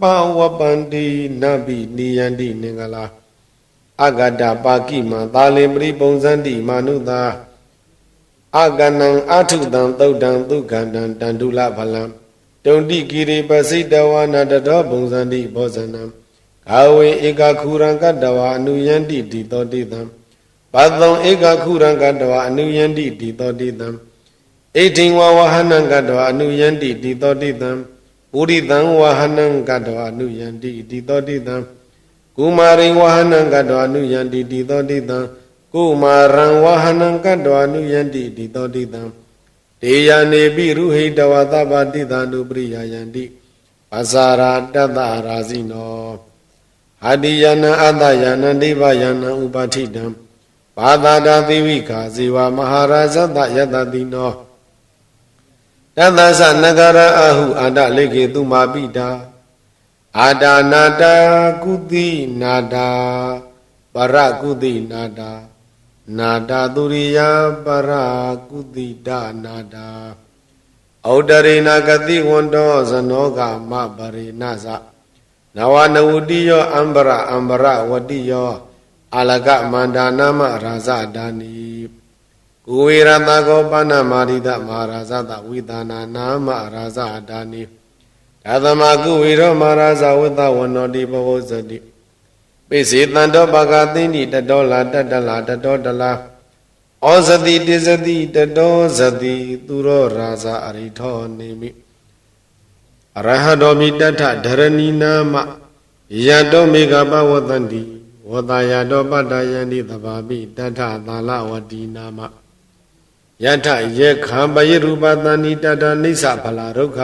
ပဝပန္တိနဗိနိယန္တိနင်္ဂလာအဂတပါကိမံသာလင်ပရိပုံဇန္တိမာနုသာအကနံအထုတံသုတ်တံသုခန္တံတန္တုလဖလံတုံတိကိရိပစိတဝနာတတောပုံဇန္တိဘောဇနံကာဝေဧကခုရံကတဝအနုယန္တိတိတောတိတံပသုံဧကခုရံကတဝအနုယန္တိတိတောတိတံဣတိဝဝဟနံကတဝအနုယန္တိတိတောတိတံပုရိသံဝဟနံကတဝအနုယန္တိတိတောတိတံကုမာရိဝဟနံကတဝအနုယန္တိတိတောတိတံကုမာရံဝဟနံကတဝအနုယန္တိတိတောတိတံတေယနေပိရုဟိတဝသဗ္ဗတိတံနုပရိယယန္တိပဇာရာတတ္တရာဇိနော အာတိယနံအတ္တယနံဒိဗယနံဥပါထိတံဘာသာတာသီဝိခာဇေဝမဟာရာဇတယတတိနောတသသနဂရအဟုအာတလေကေသူမာပိတာအာဒါနာတာကုတိနာတာပရကုတိနာတာနာတာသူရိယပရကုတိတနာတာဩဒရေနာဂတိဝန္တောဇနောကမပရိနသနဝနဝတိယောအံဘရဝတိယောအာလကမန္ဒာနာမရာဇဒါနိကုဝေရတကောပဏမာရိတမဟာရာဇတဝိသနာနာမရာဇဒါနိဓသမကုဝေရောမဟာရာဇဝတ္တဝနောတိဘဝဇတိပိစေတန္တောပကသိဏိတတောလာတတလာတတောတလာဩဇတိတိဇတိတတောဇတိသူရောရာဇအရိထောနေမိအရဟတောမိတထဓရဏီနာမယတောမေဃပဝတ္တန္တိဝတယတောပတ္တယန္တိသဗ္ဗမိတထသာလဝတိနာမယထယေခံပယရူပတန္တိတတနိစ္စဖလာဒုက္ခ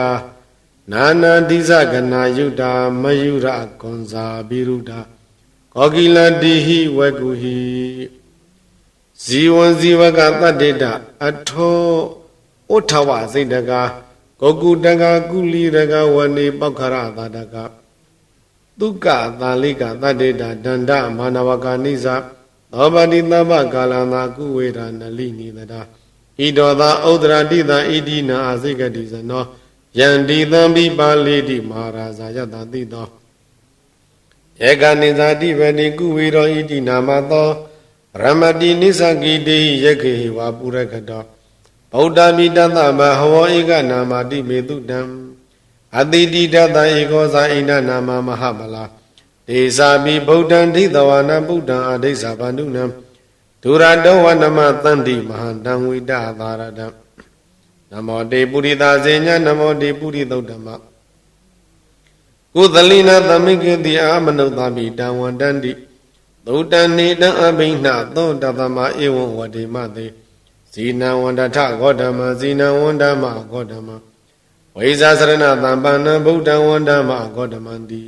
နာနာတိဇဂနာယုတာမယုရကွန်ဇာဘိရုဒာကောကိလတိဟိဝကုဟိဇီဝံဇီဝကတတ္တေတအထောဥထဝစိတ်တကာဂုကုတကကုလီတကဝနေပောက္ခရသာတကသုကသာလိကတတ္တေတဒန္တမာနဝကာနိဇသောပတိသဗ္ဗကာလနာကုဝေဒနလိနိတတာဣတောသာဥဒ္ဒရာတိသာဣတိနာအစိကတိဇနောယန္တိသံပိပါလိတိမဟာရာဇာယတတိတောဧကနိဇာတိဗတိကုဝေရောဣတိနာမသောရမတိနိစ္စကိတေယက္ခေဝပုရကတောဗုဒ္ဓမိတသဗဟဝဧကနာမတိမေတုတံအတိတိတတဧကောဇာဣန္ဒနာမမဟာမလာဒေဇာပိဗုဒ္ဓံဒိသဝနာဗုဒ္ဓံအဒိသဗန္ဓုနံဒုရတောဝနမသန္တိမဟာတံဝိတသာရတံနမောတေပုရိသဇေညနမောတေပုရိသုဒ္ဓမကုသလိနာသမိကေတိအာမနုဿာမိတံဝန္တန္တိသုတံနေတံအဘိနှသောတသမဧဝံဝတိမတေဇီနံဝန္တထဂေါတမဇီနံဝန္တမဂေါတမဝိဇာစရဏသံပန္နဗုဒ္ဓံဝန္တမဂေါတမန္တိ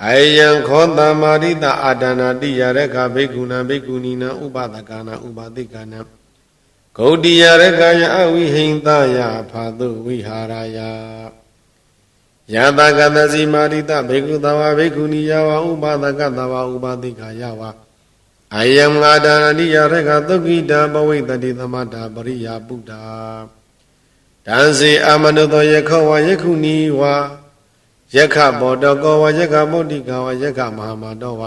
အယံခောတမရိတအာဒနာတိယရခဘိက္ခုနံဘိက္ခုနီနံဥပဒကနာဥပတိကနာဂௌတိယရခယအဝိဟိန္တယဖာတုဝိဟာရယယတကတစီမာရိတဘေကုသဝဘေကုဏီယဝဥပါဒကသဝဥပါတိခာယဝအယံငါဒာနိယရကသုခိတာပဝိတတိသမတာပရိယာပုဒ္ဓာတံစေအမနုသောယခောဝယခုနီဝယခဘောတကောဝယခမုဒ္ဒိကဝယခမဟာမတောဝ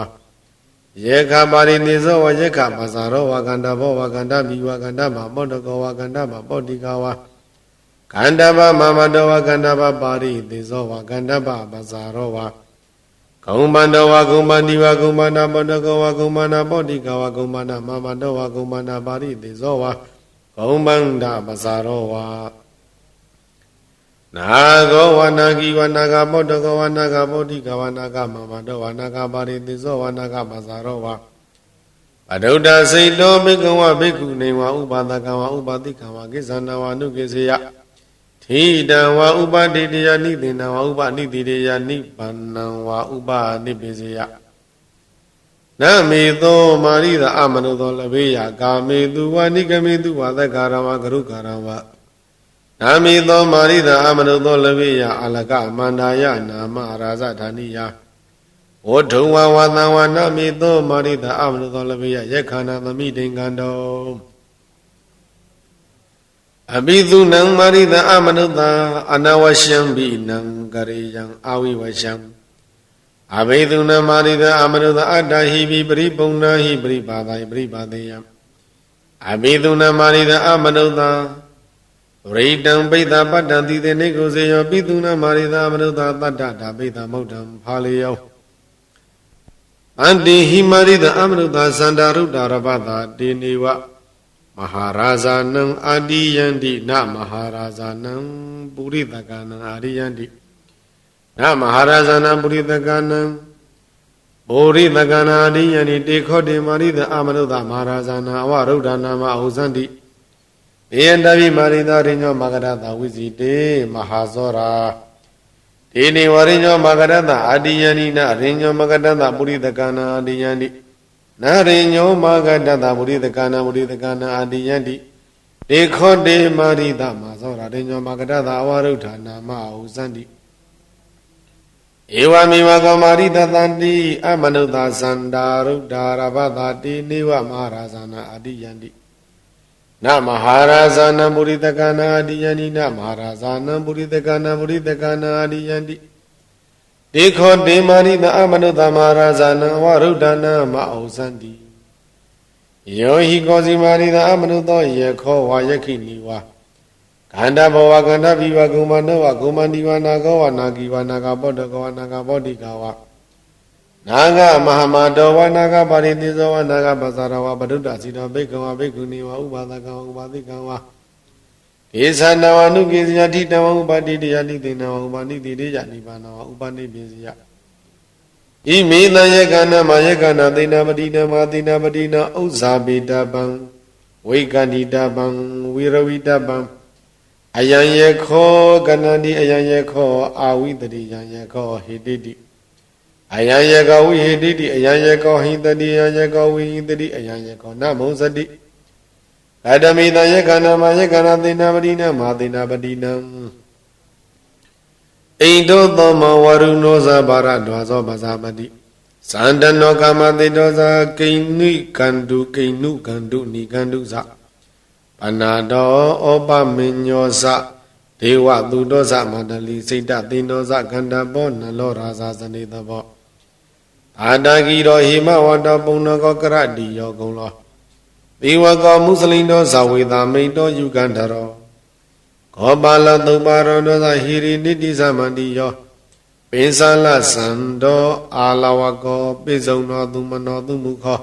ယခပါရိနိဇောဝယခမဇာရောဝကန္တဘောဝကန္တမိဝကန္တမဘောတကောဝကန္တမဘောတိကဝကန္တဗမမတောဝကန္တဗပါရိသေဇောဝကန္တဗပဇာရောဝဂုံမန္တဝဂုံမန္တိဝဂုံမန္တဘောတကောဝဂုံမန္တဘောတိကဝဂုံမန္တမမတောဝဂုံမန္တပါရိသေဇောဝဂုံမန္တပဇာရောဝနာဂောဝနာဂီဝနာဂဘောတကောဝနာဂဘောတိကဝနာဂမမတောဝနာဂပါရိသေဇောဝနာဂပဇာရောဝအဒုဒ္ဒစိတ်တောဘေကဝဘေကုနေဝဥပါဒကဝဥပါတိကဝကိသန္တဝနုကိစေယဣတံဝဥပတိတယနိသေနဝဥပနိတိတယနိဗ္ဗာနံဝဥပနိပိစေယနမေသောမာရိသအမနုသောလဘေယကာမေတုဝနိကမေတုဝသက္ကာရဝဂရုကာရဝနမေသောမာရိသအမနုသောလဘေယအလကမန္တာယနာမရာဇဌာနိယဝဋ္ထုဝဝသံဝနမေသောမာရိသအမနုသောလဘေယယက္ခဏသမိတိင်္ဂန္တောအဘိသုနံမာရိတအမနုဿာအနဝရှံဘိနံကရေယံအာဝိဝရှံအဘိသုနံမာရိတအမနုဿာအတ္တဟိပိပရိပုံနာဟိပရိပါဒိပရိပါဒေယံအဘိသုနံမာရိတအမနုဿာဝရိတံပိသပတ္တံတိတေနေကိုစေယောပိသုနံမာရိတအမနုဿာတတ္တဒါပိသမုဒ္ဒံဖာလေယောအန္တိဟိမာရိတအမနုဿာသန္တာရုဒ္ဒရပတာတေနေဝမဟာရာဇာနံအာတိယန္တိနမဟာရာဇာနံပုရိသကနံအာရိယန္တိနမဟာရာဇာနံပုရိသကနံပုရိသကနာအာရိယန္တိတေခောတေမာရိသအမနုဿမဟာရာဇာနံအဝရုဒ္ဓနာမအဟုဇန္တိဧယံတပိမာရိသရိညောမဂရတဝိဇိတေမဟာဇောရာ ဒေနေဝရိညောမကရတအာတိယန္တိနရိညောမကရတပုရိသကနာအာတိယန္တိနရိညောမကရတပုရိသကနာအာတိယန္တိဒေခောတေမာရိတမသောရရိညောမကရတအဝရုဋ္ဌာနာမဟုဇန္တိဧဝမေဝကောမာရိတသန္တိအမနုဿာသန္တာရုဒ္ဓာရဘသတိနေဝမဟာရာဇာနာအာတိယန္တိနမဟာရာဇာနံပုရိသကနာအာတိယန္တိနမဟာရာဇာနံပုရိသကနာအာတိယန္တိဒေခောတေမာရိတအမနုဿာမဟာရာဇာနံဝရုဒ္ဓနာမဟုဇန္တိယောဟိကောစီမာရိတအမနုသောယေခောဝါယခိနိဝါခန္ဓာဘဝခန္ဓာပိဝကုမနောဝကုမတိဝနာကောဝနာကိဝနာကပောတကောနာကပောတိကဝနာဂမဟာမတောဝနာဂပါရိတိဇောဝနာဂပသရဝပဒုတ္တစီတောဘိက္ခဝဘိက္ခုနီဝဥပါဒကဝဥပါတိကဝကေသနာဝနုကေဇယတိတဝဥပါတိတယတိသေနဝဥပါတိတိတေယနိဗ္ဗာနဝဥပါတိပိစီယဣမေတယကနာမယကနာသေနာပတိနမသေနာပတိနဥဇာပိတပံဝိကန္တိတပံဝိရဝိတပံအယံယေခောကနန္တိအယံယေခောအာဝိတတိယံယေခောဟိတိတိအယံယေခောဝိဟိတိတိအယံယေခောဟိတတိယံယေခောဝိဟိတတိအယံယေခောနမောစတိအတမိတယေကနာမယေကနာသေနာပတိနမသေနာပတိနံအိန္ဒုသောမဝရုဏောဇဘာရဒွာဇောပဇာပတိသန္တနောကာမတေတောဇာကိဏိကန္တုကိဏုကန္တုနိကန္တုဇပနာတောဩပမညောဇဒေဝသူတောဇမန္တလီစိတ်တသေနောဇခန္ဓာဘောနလောရာဇာဇနေတဘောအာတာဂီရောဟိမဝတ္တပုံနကောကရတိယောကုံလောသေဝကောမုစလိန်တောဇဝေတာမိန်တောယုကန္တရောခောပါလသုပါရောတောဇဟိရိနိတိသမန္တိယောပိသလသန္တောအာလဝကောပိစုံသောသူမနောသူမုခော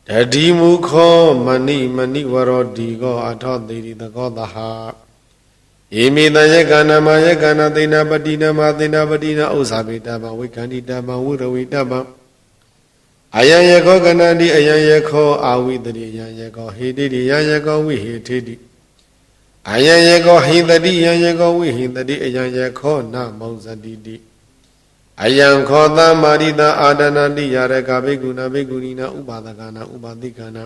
တတိမုခောမဏိဝရောဒီကောအထောတိရိတကောတဟယေမိတယေကနာမယေကနာသေနာပတိနမသေနာပတိနဥစ္စာပိတပံဝိကန္တိတပံဝိရဝိတပံအယံယေခောကနန္တိအယံယေခောအာဝိတတိယံယေခောဟိတိတိယံယေခောဝိဟိထိတိအယံယေခောဟိတတိယံယေခောဝိဟိတတိအယံယေခောနမောဇတိတိအယံခောသမာရိတအာဒနာတိယရကဘိက္ခုနာဘိက္ခုနီနာဥပါဒကနာဥပါတိကနာ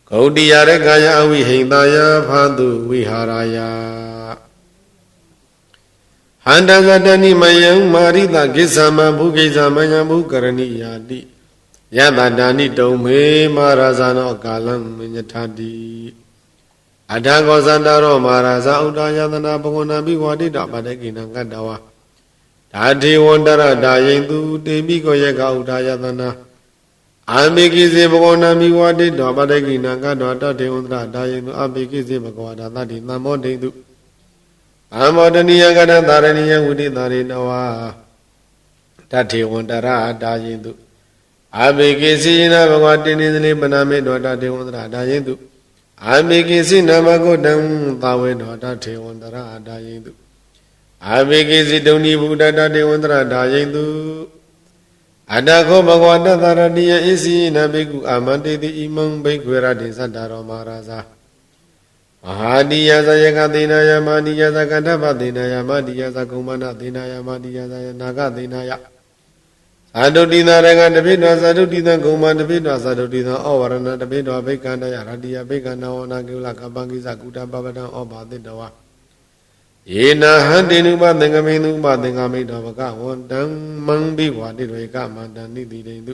ဂௌတိယရကယအဝိဟိတယဖာတုဝိဟာရယဟန္တကတနိမယံမာရိတကိစ္ဆမဘုကိစ္ဆမယံဘုကရဏိယာတိယတတာနိတုံမေမာရာဇာနောကာလံမညထာတိအထာကောသန္တရောမာရာဇာဥဒ္ဒယတနာဘဂဝနာဘိဝါတိတပတကိနံကတ္တဝါဓာတိဝန္တရဒါယိတုတေမိကောယကဥဒ္ဒယတနာအာမေကိစေဘဂဝနာမိဝါတိတောပတကိနံကတ္တဝါတတေဝန္တရဒါယိတုအမေကိစေဘဂဝါဒသတိသံမောတိတုအမောတနိယကတသာရဏိယဝိတိသာရိနဝါတထေဝန္တရဒါယိတုအာမေကိစေနဘဂဝါတိနိသလိပနာမေတောတတေဝန္တရဒါယိတုအာမေကိစေနမဂုတံသာဝေတောတထေဝန္တရဒါယိတုအာမေကိစေတုန်နိဗုဒ္ဓတတေဝန္တရဒါယိတုအတ္တခောဘဂဝါတသာရဏိယဣစီနဘိက္ခုအာမတေတိဣမံဘိက္ခွေရတိသတ္တရောမဟာရာဇာမဟာတိယဇယကသေနာယမတိယဇကန္တပသေနာယမတိယဇကုမနသေနာယမတိယဇယနာဂသေနာယသာတုတိသာရကတပိတောသာတုတိသံကုမတပိတောသာတုတိသံဩဝရဏတပိတောဘိက္ခန္တယရတိယဘိက္ခန္တဝနာကိလကပံကိစ္စကုတပပတံဩဘာတိတဝါယေနဟန္တိနုပသင်္ကမိနုပသင်္ကမိတောဘဂဝန္တံမံဘိဝါတိရေကမန္တနိတိတေတု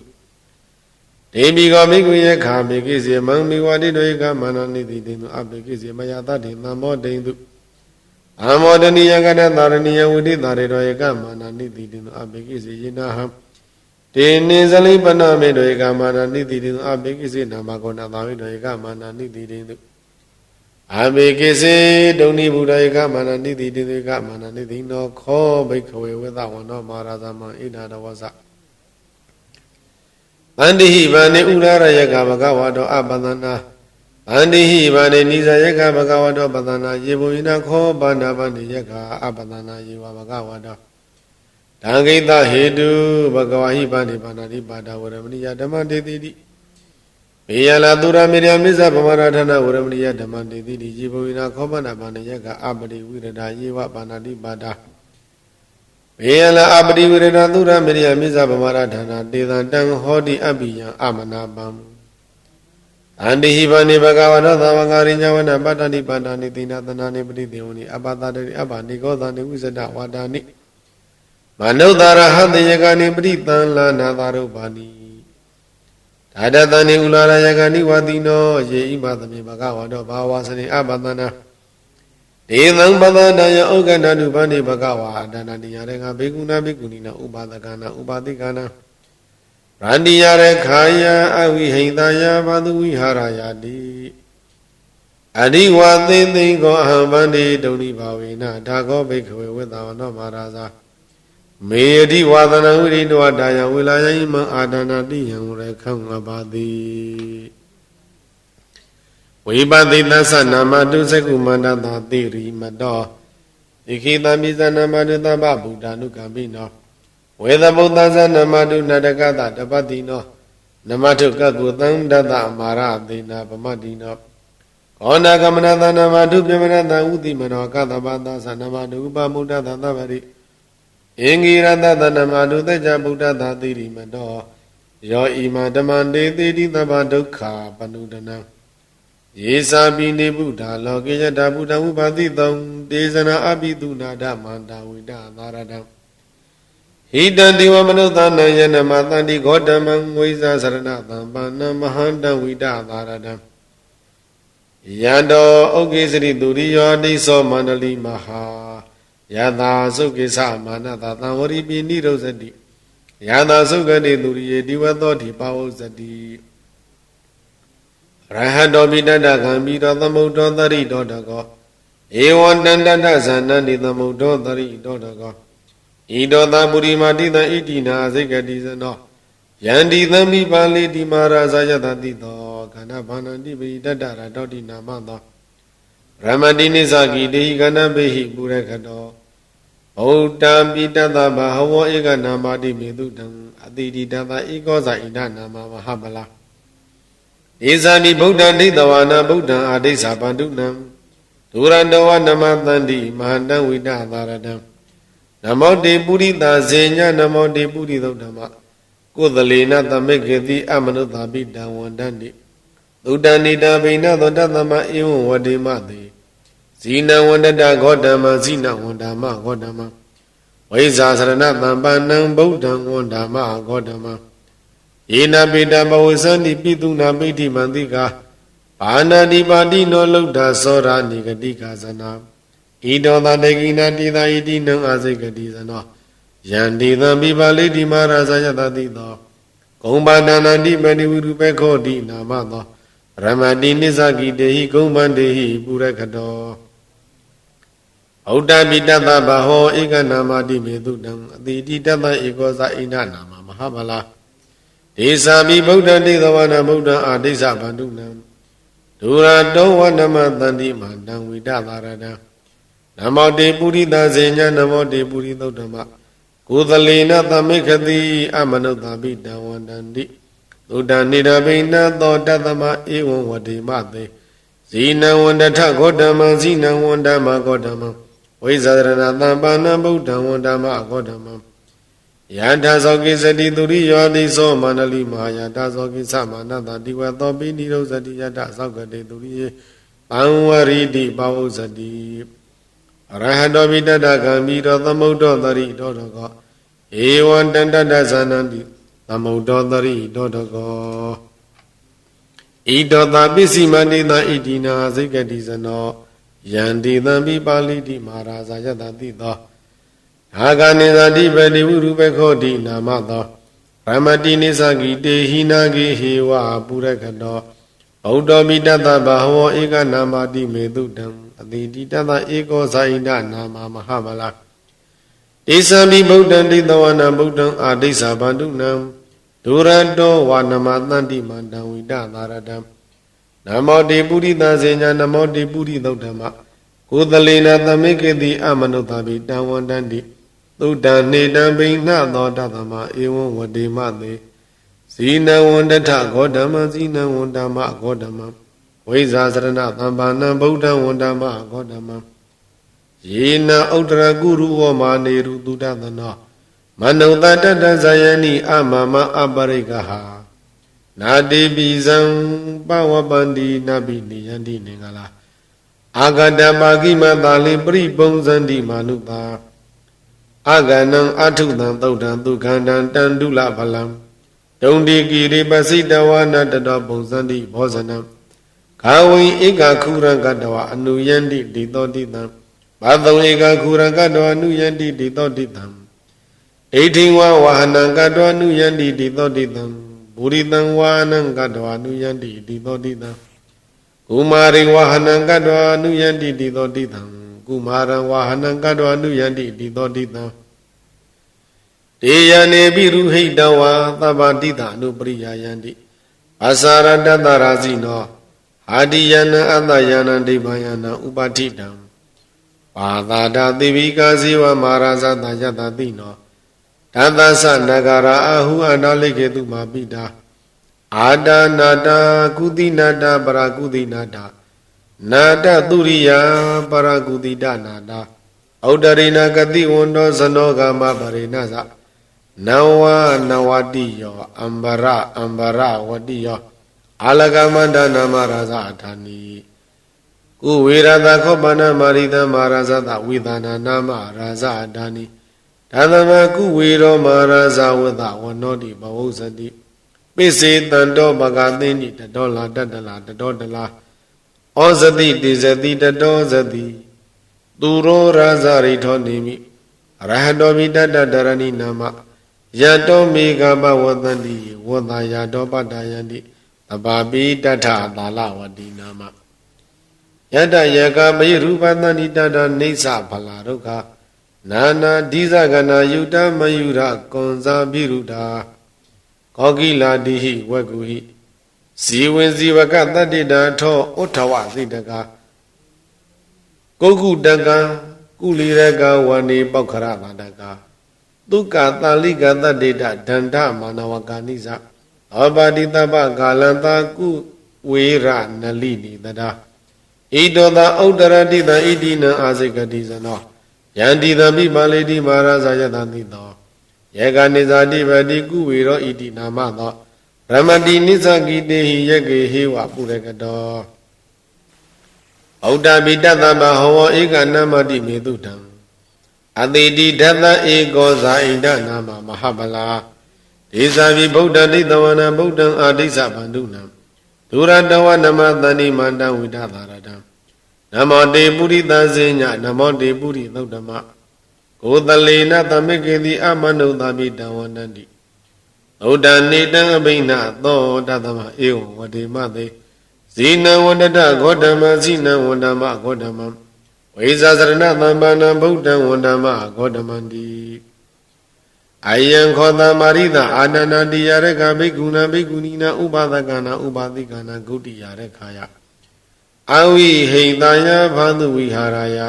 ဒေမိကောမိကုယေခာမိကိစေမံမိဝါတိရေကမန္တနိတိတေတုအပိကိစေမယတတိသံမောတေတုအမောတနိယကတသာရဏိယဝိတိသာရေတောယေကမန္တနိတိတေတုအပိကိစေယေနဟံတေနိဇလိပနာမေတောယေကမန္တနိတိတေတုအပိကိစေနာမကောဏသာဝိတောယေကမန္တနိတိတေတုအမေကိစေဒုန်နိဗုဒ္ဓယေကမန္တနိတိတေတုယေကမန္တနိတိနောခောဘိက္ခဝေဝေသဝန္တောမဟာရာဇမံဣဒာတဝဇဗန္တိဟိဗန္တိဥရရယကဘဂဝါတောအပန္နနာဗန္တိဟိဗန္တိနိဇယကဘဂဝါတောပန္နနာယေဘုိနခောဗန္ဒဗန္တိယကအပန္နနာယေဝဘဂဝါတောတံဂိတဟေတုဘဂဝါဟိဗန္တိဗန္ဒတိပါဒဝရမဏိယဓမ္မတေတိတိဘေယလာသူရမေရမိစ္ဆဗမရထနာဝရမဏိယဓမ္မတေတိတိယေဘုိနခောဗန္ဒဗန္တိယကအပတိဝိရဒယေဝဗန္ဒတိပါဒ ဘေယလာအပတိဝရဏသုရမေရိယမိစ္ဆဗမာရဌာနာတေသံတံဟောတိအပိယံအမနာပံအန္တိဟိဗန္တိဘဂဝတောသမဂရိညဝနပတ္တတိပတ္တနိတိနာသနာနိပတိတေဝနိအပတ္တတိအပ္ပနိကောသနိဝိဇ္ဇဒဝါဒာနိမနုဿာရဟတေယကနိပရိသံလာနာသာရုပ္ပါနိဓာတတနိဥလာရယကနိဝတိနောယေဣမသမေဘဂဝတောဘာဝစရိအပတ္တနာဒေသံပဒနာယဩကန္တတုဗန္တိဘဂဝါဒါနတိယရေကဘေကုဏဘေကုဏိနာဥပါဒကနာဥပါတိကနာရန္တိယရေခာယအဝိဟိတယဘာသူဝိဟာရယတိအရိဝသေသိကောအဟံဗန္တိဒုဏိဘာဝေနဒါကောဘိခဝေဝိသဝနောမဟာရာဇာမေယတိဝါဒနာဝိရိတောဒါယဝေလာယိမံအာဒနာတိယံရခံငပါတိဝိပတိသသနာမတုစကုမန္တသာတိရိမတောဣခိတမိဇနာမတုသဗ္ဗဗုဒ္ဓ ानु ကံပိနောဝေသဗုဒ္ဓဇနမတုနတကတတပတိနောနမတုကကုသံဒတအမာရသေနာပမတိနောကောဏကမနသနမတုပြမနတဥတိမနောကတပသသနမတုဥပမုဒ္ဒသသဗ္ဗရိအင်္ဂိရတသနမတုသေကြဗုဒ္ဓသာတိရိမတောယောဣမဓမ္မတေတိတိသဗ္ဗဒုက္ခပနုဒနံယေစာပိနေဗုဒ္ဓလောကေယတဗုဒ္ဓဝုပါတိတောတေဇနာအပိတုနာဓမန္တာဝိဒသာရတံဟိတံဒေဝမနုဿာနယနမသန္တိဂေါတမံငွေစာစရဏသံပါဏမဟာတဝိဒသာရတံယံတောဩကေစရိသူရိယောတိသောမန္တလိမဟာယသာသုကေသမာနတသံဝရိပိနိရောဇတိယသာသုကတိသူရိယေဒီဝသောတိပါဝဇတိရဟတောပိတတကံပိတောသမုဒ္ဒောသရိတောတကောဧဝံတန္တတဇာနန္တိသမုဒ္ဒောသရိတောတကောဣတောသပုရိမာတိတံဣတိနာဇိကတိဇနောယန္တိသမိပါဠိတိမာရာဇာယတတိတောခန္ဓဘာနန္တိပိတတရတောတိနာမသောရမတိနိသကိတေဟိခန္ဓဘေဟိပုရခတောဗုဒ္ဓံပိတတဘဟဝဧကနာမတိမေတုတံအတိတိတတဧကောဇာဣဒနာမမဟာပလာဧဇာမိဗုဒ္ဓံဒိဋ္ဌဝါနာဗုဒ္ဓံအာဒိသဗန္ဓုနံဒုရန္တဝနမသန္တိမဟာတံဝိဒသာရတံနမောတေပုရိသဇေညနမောတေပုရိသုဓမ္မကုသလေနသမိခေတိအမနုဿာပိတံဝန္တန္တိသုတ္တနိတဗိနသောတသမဧဝံဝတိမတေဇိနဝန္တတဂေါတမဇိနဝန္တမဂေါတမဝိဇာစရဏသံပန္နံဗုဒ္ဓံဝန္တမဂေါတမယေနပိတဘဝဇန္တိပိတုနာပိဋိမန္တိကာဘာနာတိပါတိနောလုဒ္ဓသောရာနိဂတိကာဇနာဣတောသတေကိနာတိသာဣတိနံအာဇိကတိဇနောယန္တိသံပိပါလိတိမာရာဇာယတတိသောဂုံပါဒနာတိပတိဝိရုပေခောတိနာမသောရမတိနိစ္စကိတေဟိဂုံပန္တေဟိပုရခတောဩတ္တပိတတဘဟောဧကနာမတိမေတုတံအတိတိတတဧကောဇာဣဒနာမမဟာဗလာဒေသာမိဗုဒ္ဓတိသဝနာဗုဒ္ဓအာဒိသဗန္ဓုနံဒုရတောဝနမသန္တိမန္တံဝိဒသာရတံနမောတေပုရိသဇေညနမောတေပုရိသုဓမ္မကုသလေနသမိခတိအမနုဿာပိတံဝန္တန္တိသုတ္တနိရပိနသောတသမဧဝံဝတိမတေဇိနဝန္တထဂေါတမံဇိနဝန္တမဂေါတမံဝိဇာရဏသံပါဏံဗုဒ္ဓံဝန္တမဂေါတမံယန္တာသောကိစတိသူရိယောတိသောမန္တလိမဟာယတာသောကိသမနတတိဝသောပိနိရောဇတိယတသောကတိသူရိယေပံဝရိတိပဝုဇတိအရဟတောပိတတကံမိတောသမုဒ္ဒောသရိတောတကောဧဝံတန္တတဇာနန္တိသမုဒ္ဒောသရိတောတကောဣတောသပစ္စည်းမန္တိသဣတိနာဇိကတိဇနောယန္တိသံပိပါဠိတိမာရာဇာယတတိသောအာဂနိသတိပတိဝုရုပခောတိနာမသောရမတိနိသကိတေဟိနာကိဟေဝပုရခတောဗုဒ္ဓမိတတဘဟဝဧကနာမတိမေတုတံအတိတိတတဧကောဇာဣဒနာမမဟာဗလာဧသံမိဗုဒ္ဓံဒိဋ္ဌဝနာဗုဒ္ဓံအာဒိသဗန္ဓုနံဒုရတောဝနမသန္တိမန္တံဝိဒသာရတံနမောတေပုရိသဇေညနမောတေပုရိသုဓမ္မကုသလေနသမိခေတိအမနုဿာပိတံဝန္တန္တိသုတ္တနေတံဘိနသောတသမဧဝံဝတိမတေဇိနဝန္တထဂေါတမံဇိနဝန္တမဂေါတမံဝိဇာစရဏသံပါဏံဗုဒ္ဓံဝန္တမဂေါတမံ ယေနဥဒ္ဒရကုရုဝမာနေရုတုဒသနောမနုဿတတဇယနိအမမအပရိကဟာနာတိပိဇံပဝပန္တိနပိနိယန္တိနေငါလားအာဂတပါကိမသာလိပရိပုံဇန္တိမာနုတာအာဂနံအထုတံသုတ်တံဒုက္ခန္တံတန္တုလဖလံဒုံတိကိရိပစိတဝနာတတောပုံဇန္တိဘောဇနံခာဝိဧကခုရကတဝအနုယန္တိတိသောတိတံဘာသုံဧကခုရကတဝအနုယန္တိတိသောတိတံဣထိဝဝဟနံကတဝအနုယန္တိတိသောတိတံဘူရိတံဝါနံကတဝအနုယန္တိတိသောတိတံကုမာရိဝဟနံကတဝအနုယန္တိတိသောတိတံကုမာရံဝဟနံကတဝအနုယန္တိတိသောတိတံတေယနေပိရုဟိတဝါသဗ္ဗတိတအနုပရိယယန္တိအစာရတတရာဇိနောအာတိယနံအတ္တယနံဒိဗ္ဗယနံဥပဋိတံပါသာဒသေဝိကာဇေဝမာရာဇတယတတိနောတသသနဂရာအဟုအန္တလိကေတုမာပိတာအာဒနာတာကုတိနာတာပရာကုတိနာတာနာတသုရိယပရာကုတိတနာတာဩဒရိနာကတိဝန္တောဇနောဂမပရိနသနဝနဝတိယောအမ္ဘရဝတိယောအာလကမန္တနာမရာဇအထာနိကုဝေရတခောပနမာရိတမာရာဇတဝိသနာနာမရာဇအထာနိဒါသမကုဝေရောမာရာဇဝတဝနောတိဘဝုဇတိပိစေတံတောပကသိနိတတောလာတတလာတတောတလာဩဇတိတိဇတိတတောဇတိသူရောရာဇရိထောနေမိရဟတောမိတတတရဏိနာမယတောမေကပဝတန္တိဝတ္တယတောပတ္တယန္တိသဗ္ဗပိတထသာလဝတိနာမယတယကမေရူပတန္တိတတနေသဖလာဒုက္ခနာနာဒိဇဂနာယုတမယုရကွန်ဇာပိရုတာကောကိလာတိဟိဝဂုဟိဇီဝင်ဇီဝကတတ္တိတာထောဥထဝစိတကကုက္ကုတကကုလီရကဝဏိပောက္ခရဗန္တကဒုက္ခတာလိကတတ္တိတဒန္တမာနဝကာနိသအပါတိတပကာလံတာကုဝေရနလိနိတတာဣတောသာဥတ္တရတိတဣတိနံအာစိကတိဇနောယန္တိသမိပါလေတိမာရဇာယတတိသောယေကနိဇာတိပတိကုဝေရောဣတိနာမသောရမတိနိစ္စကိတေဟိယကေဟေဝပုရကတောဩတ္တပိတတမဟောဧကနမတိမေတုတံအတိတိဓတ္တဧကောဇာဣဒနာမမဟာဗလာဒေဇာပိဗုဒ္ဓဒိတဝနံဗုဒ္ဓံအာဒိစ္စဗန္ဓုနံဒုရတဝနမသန္တိမန္တဝိဒသာရတံနမောတေပုရိသဇေညနမောတေပုရိသုတ်တမကိုတလေနသမိကေတိအမနုဿာပိတံဝန္တန္တိဩဒ္ဓနေတံအဘိနသောတသမဧဝံဝတိမသေဇိနံဝန္တတဂေါတမဇိနံဝန္တမဂေါတမံဝိဇာစရဏသမ္ပန္နဗုဒ္ဓံဝန္တမဂေါတမန္တိအယံခောတမာရိတအာနန္ဒတိယရကဘိက္ခုနာဘိက္ခုနီနာဥပဒကနာဥပသိကနာဂုတိယရခာယအဝိဟိတယဘာသူဝိဟာရ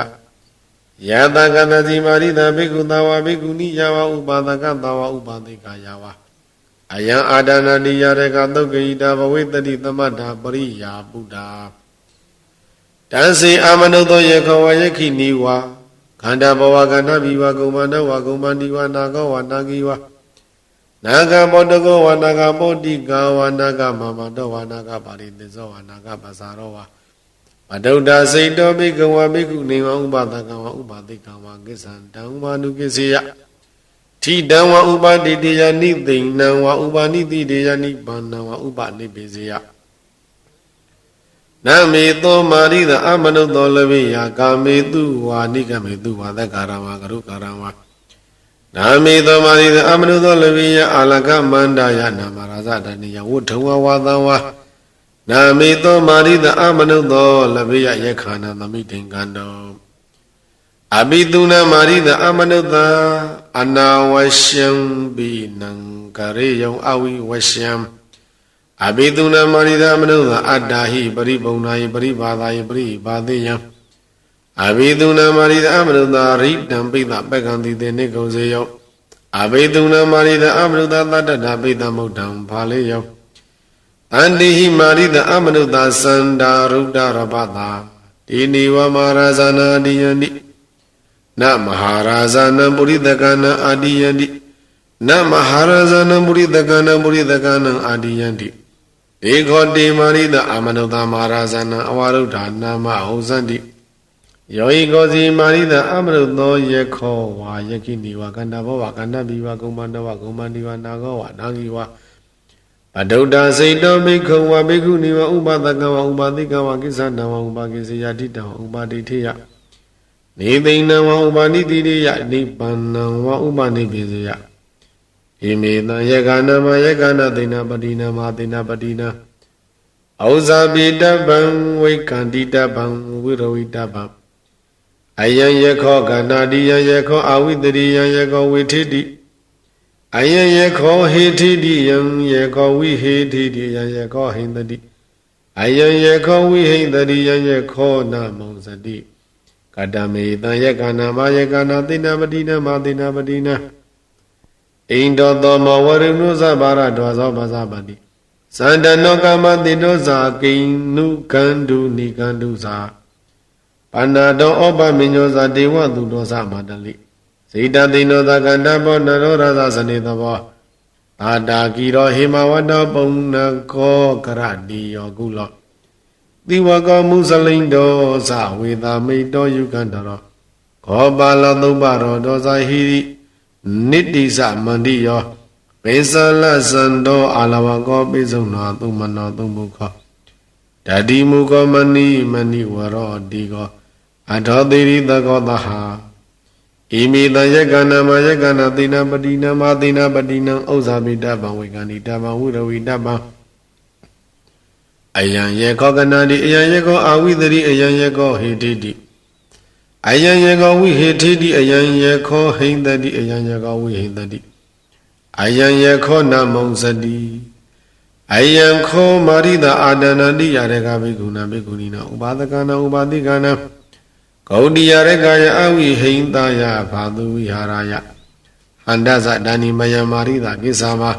ယယတကတတိမာရိတဘိက္ခုသဝဘိက္ခုနီယဝဥပဒကသဝဥပသိကယဝအယံအာဒနာတိယရကသုတ်ကိတာဘဝိတတိသမတ္ထာပရိယာပုဒ္ဓတံစေအာမနုသောယခောဝယခိနိဝါခန္ဓာဘဝကန္ဓဘိဝကုမ္မန္တဝကုမ္မန္တိဝနာကောဝနာကိဝနာဂဘောတကောဝနာဂဘောတိကာဝနာဂမမတောဝနာဂပါရိသေဇောဝနာဂပဇာရောဝမတုဒ္ဒစိတ်တောဘိကဝဘိက္ခုနေဝဥပဒကဝဥပသိကဝကိစ္ဆံတံဥပနုကိစေယထိတံဝဥပတိတေယနိသိဏံဝဥပနိတိတေယနိဗ္ဗာနံဝဥပနိပိစေယနမေသောမာရိတအမနုသောလဝိယကာမေတုဝါနိကမေတုဝါသက္ကာရဝါကရုကာရဝါနာမေသောမာရိတအမနုသောလဝိယအာလကမန္တယနာမရာဇတနိယဝုထဝဝါသံဝါနာမေသောမာရိတအမနုသောလဝိယယခာနသမိတေကံတောအဘိတုနာမာရိတအမနုသအနာဝရှံပိနံကရေယံအဝိဝရှံအဘိတုနာမာရိတအမနုသအတ္တဟိပရိပုံနာယပရိဘာသာယပရိဘာသေယံအဘိတုနာမာရိတအမနုသရိတံပိသပက္ကံတိတေနေကုံစေယောအဘိတုနာမာရိတအမနုသသတ္တတာပိသမုဒ္ဒံဘာလေယောအန္တိဟိမာရိတအမနုသသန္တာရုဒ္ဒရပတာဒီနိဝမာရဇာနာတိယန္တိ na maharazana buridagana adiyanti na maharazana buridagana adiyanti dekhoti marida amanuddha maharazana awaruddha nama hausanti yogi gosi marida amanuddha yekho wa yakini wa kanda bhava kanda biva kumbandava kumbandiva nagawa nagiwa Padauda Saito Bhikkhu wa Bhikkhu Niva Upadaka wa Upadika wa Kisana wa Upakisiyatita wa Upaditiya Nidina wa Upaditiriya Nibbana wa Upadipisiya Imita Yagana ma Yagana Dina Padina ma Dina Padina Ausabita Bang Vikandita Bang Viravita Bang Ayan Yekho Ganadiya Yekho Awidiriya Yekho Vititi Ayan yekho hetidi yan yekho vi hetidi yan yekho hindadi Ayan yekho vi hindadi yan yekho namonsadi Kadame tan yekana ma yekana tina padina ma tina padina Indo tomo warinu sabara dwaso basabadi Sandano kama tino sa kinu kandu ni kandu sa Panado opa minyo sa dewa tudo sa madali Sita dino da kanda po naro rasa sanita po Tada kiro himawata puna ko karadi yogulo Diwa ko musalindo sa wita mito yukandaro Ko bala tuparo dosa hiri Niti sa mandiyo Pesala sando alawa ko pesona tumano tumuko Dadi muko mani waro digo Adho diri tako taha Imita yagana ma yagana tina padina ma tina padina Ausabita bang Vikandita bang Viravita bang Ayan yekho ganadi ayan yekho awidari ayan yekho hetidi Ayan yekho vi hetidi ayan yekho hindadi ayan yekho vi hindadi Ayan yekho namonsadi Ayan kho marida adanandi yareka bhikkhuna bhikkhunina Upadakana upadikana Gaudiya rekaya awi hindaya bhadu viharaya Handasa dani maya marida kisama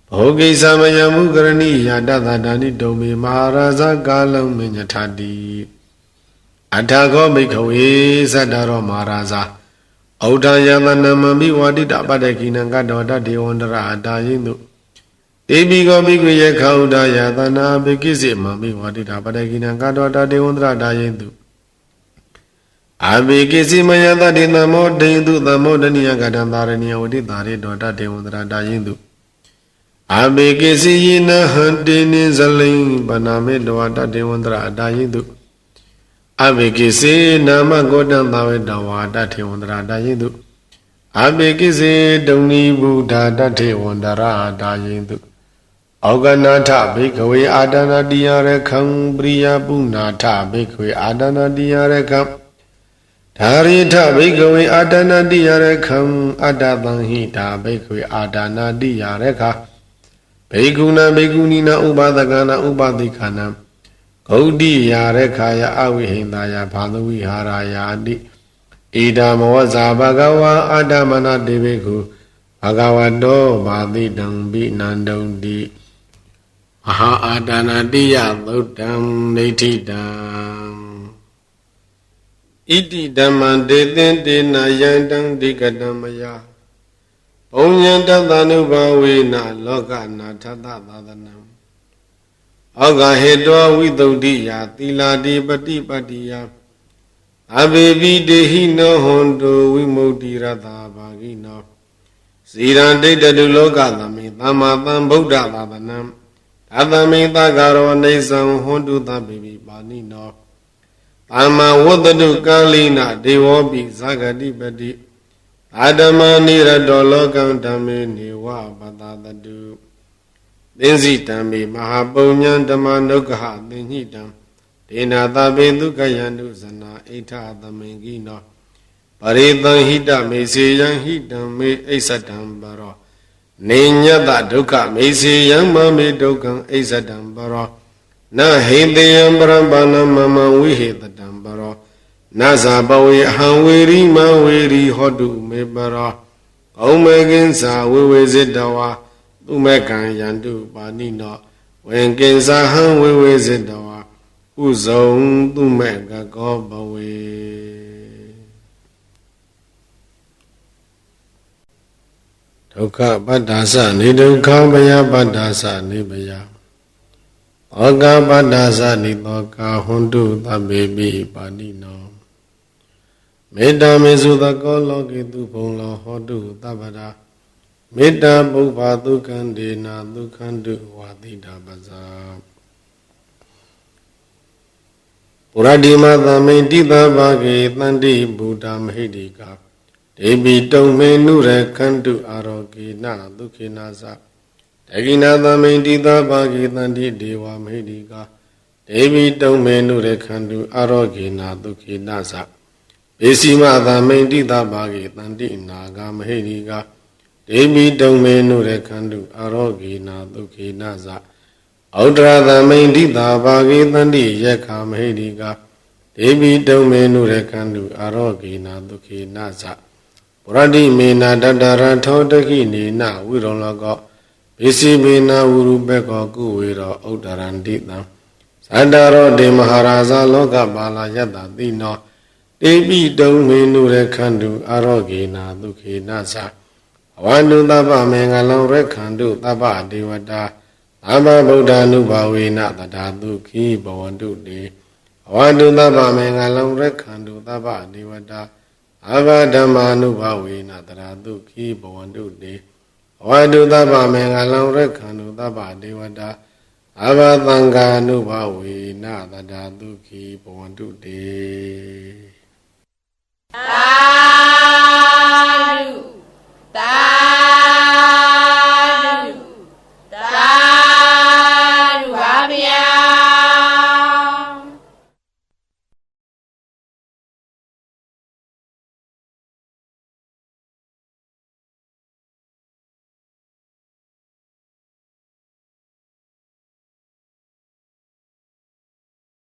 Bhogi samaya mukarani yadada dani domi maharaja kalam minyatadi Adhago bhikkhawe sadaro maharaja Audha yadana mami wadita padakina kadota devandara adayindu Debigo bhikkhu yekha audha yadana bhikisi mami wadita padakina kadota devandara adayindu Abhikisi mayata di namo dendu namo daniya gadandaraniya wadi dhari dota devandara adayindu Abhikisi yina hantini zaling baname dota devandara adayindu Abhikisi nama godan dhawe dawada devandara adayindu Abhikisi dungni buddha devandara adayindu Auganatha bhikkhawe adana diyarekham priya punatha bhikkhawe adana diyarekham Dharita bhikkhawe adana diyarekham adadanhita bhikkhawe adana diyarekha Bhikkhuna bhikkhunina upadakana upadikana Gaudiya rekhaya avihindaya bhadu viharaya adi Idamawasa bhagava adamana devekhu Bhagavato bhadidam vinandaundi Maha adana diya dhuddham nithidam Iti dhamman detentena yandam dikadamaya Punyantadhanubhavena lokana tathadadanam Aga hetwa vidaudiya tiladi patipatiya Abhevi dehi no hondo vimukti ratha bhagina Sirandetadu lokadami tamatam buddha dadanam Tatami takaro nesam hondu tabhivi panino Tama wadadu kalina devopi sagadipati Adama nirado lokam dhammi niwa patadadu Dinsi dhammi mahapunyan dhamma nukha dinhitam Dena tabe dukhayandu sana ita dhamengino Paritan hita me seyan hitam me aisatam baro Ninyata dukha me seyan mame dukkam aisatam baro Na hindayam parampanam mama vihetatam baro Na sabawe hanveri maveri hodu me baro Kaumekinsa vivesitawa Tumekan yandu panino Wenkinsa han vivesitawa Uzong tumeka kobawe က္ခပတ္တာစနိဒုက္ခဘယပတ္တာစနိဘယဩကာပတ္တာစနိသောကာဟွန်တုသဗ္ဗေပိပါဏိနောမေတ္တာမေစုသကောလောကေတုဘုံလောဟောတုသဗ္ဗရာမေတ္တာပုပ္ပါဒုက္ခန္ဒေနာဒုက္ခန္တုဝါတိတာပဇာပုရတိမသမိန်တိသဘာဂေတန္တိဗုဒ္ဓမဟိတိကာဒေဘီတုံမေနုရခန္တုအာရောဂေနဒုက္ခေနာသတဂိနာသမိန်တိသဘာဂေတန္တိဒေဝမဟိတိကာဒေဘီတုံမေနုရခန္တုအာရောဂေနဒုက္ခေနာသဘေစီမသမိန်တိသဘာဂေတန္တိနာဂမဟိတိကာဒေဘီတုံမေနုရခန္တုအာရောဂေနဒုက္ခေနာသဩဒရသမိန်တိသဘာဂေတန္တိယက္ခမဟိတိကာဒေဘီတုံမေနုရခန္တုအာရောဂေနဒုက္ခေနာသပုရတိမေနတတရထောတခိနေနဝိရောလောကောဘေစီမေနဝုရုပေကောကုဝေရောဩဒရန္တိတံသတ္တရောဒေမဟာရာဇလောကပါလာယတ္တတိနောဒေဘီတုံမေနုရခန္တုအာရောဂေနဒုက္ခေနာသအဝန္တုသဗ္ဗမေငလောရခန္တုသဗ္ဗဒေဝတာသဗ္ဗဗုဒ္ဓ ानु ဘာဝေနတထာတုခိဘဝန္တုတေအဝန္တုသဗ္ဗမေငလောရခန္တုသဗ္ဗဒေဝတာအဘဓမ္မာ ानु ဘာဝေနတထာတုခိဘဝန္တုတေအဝန္တုသဗ္ဗမေငလောရခန္တုသဗ္ဗဒေဝတာအဘသံဃာ ानु ဘာဝေနတထာတုခိဘဝန္တုတေ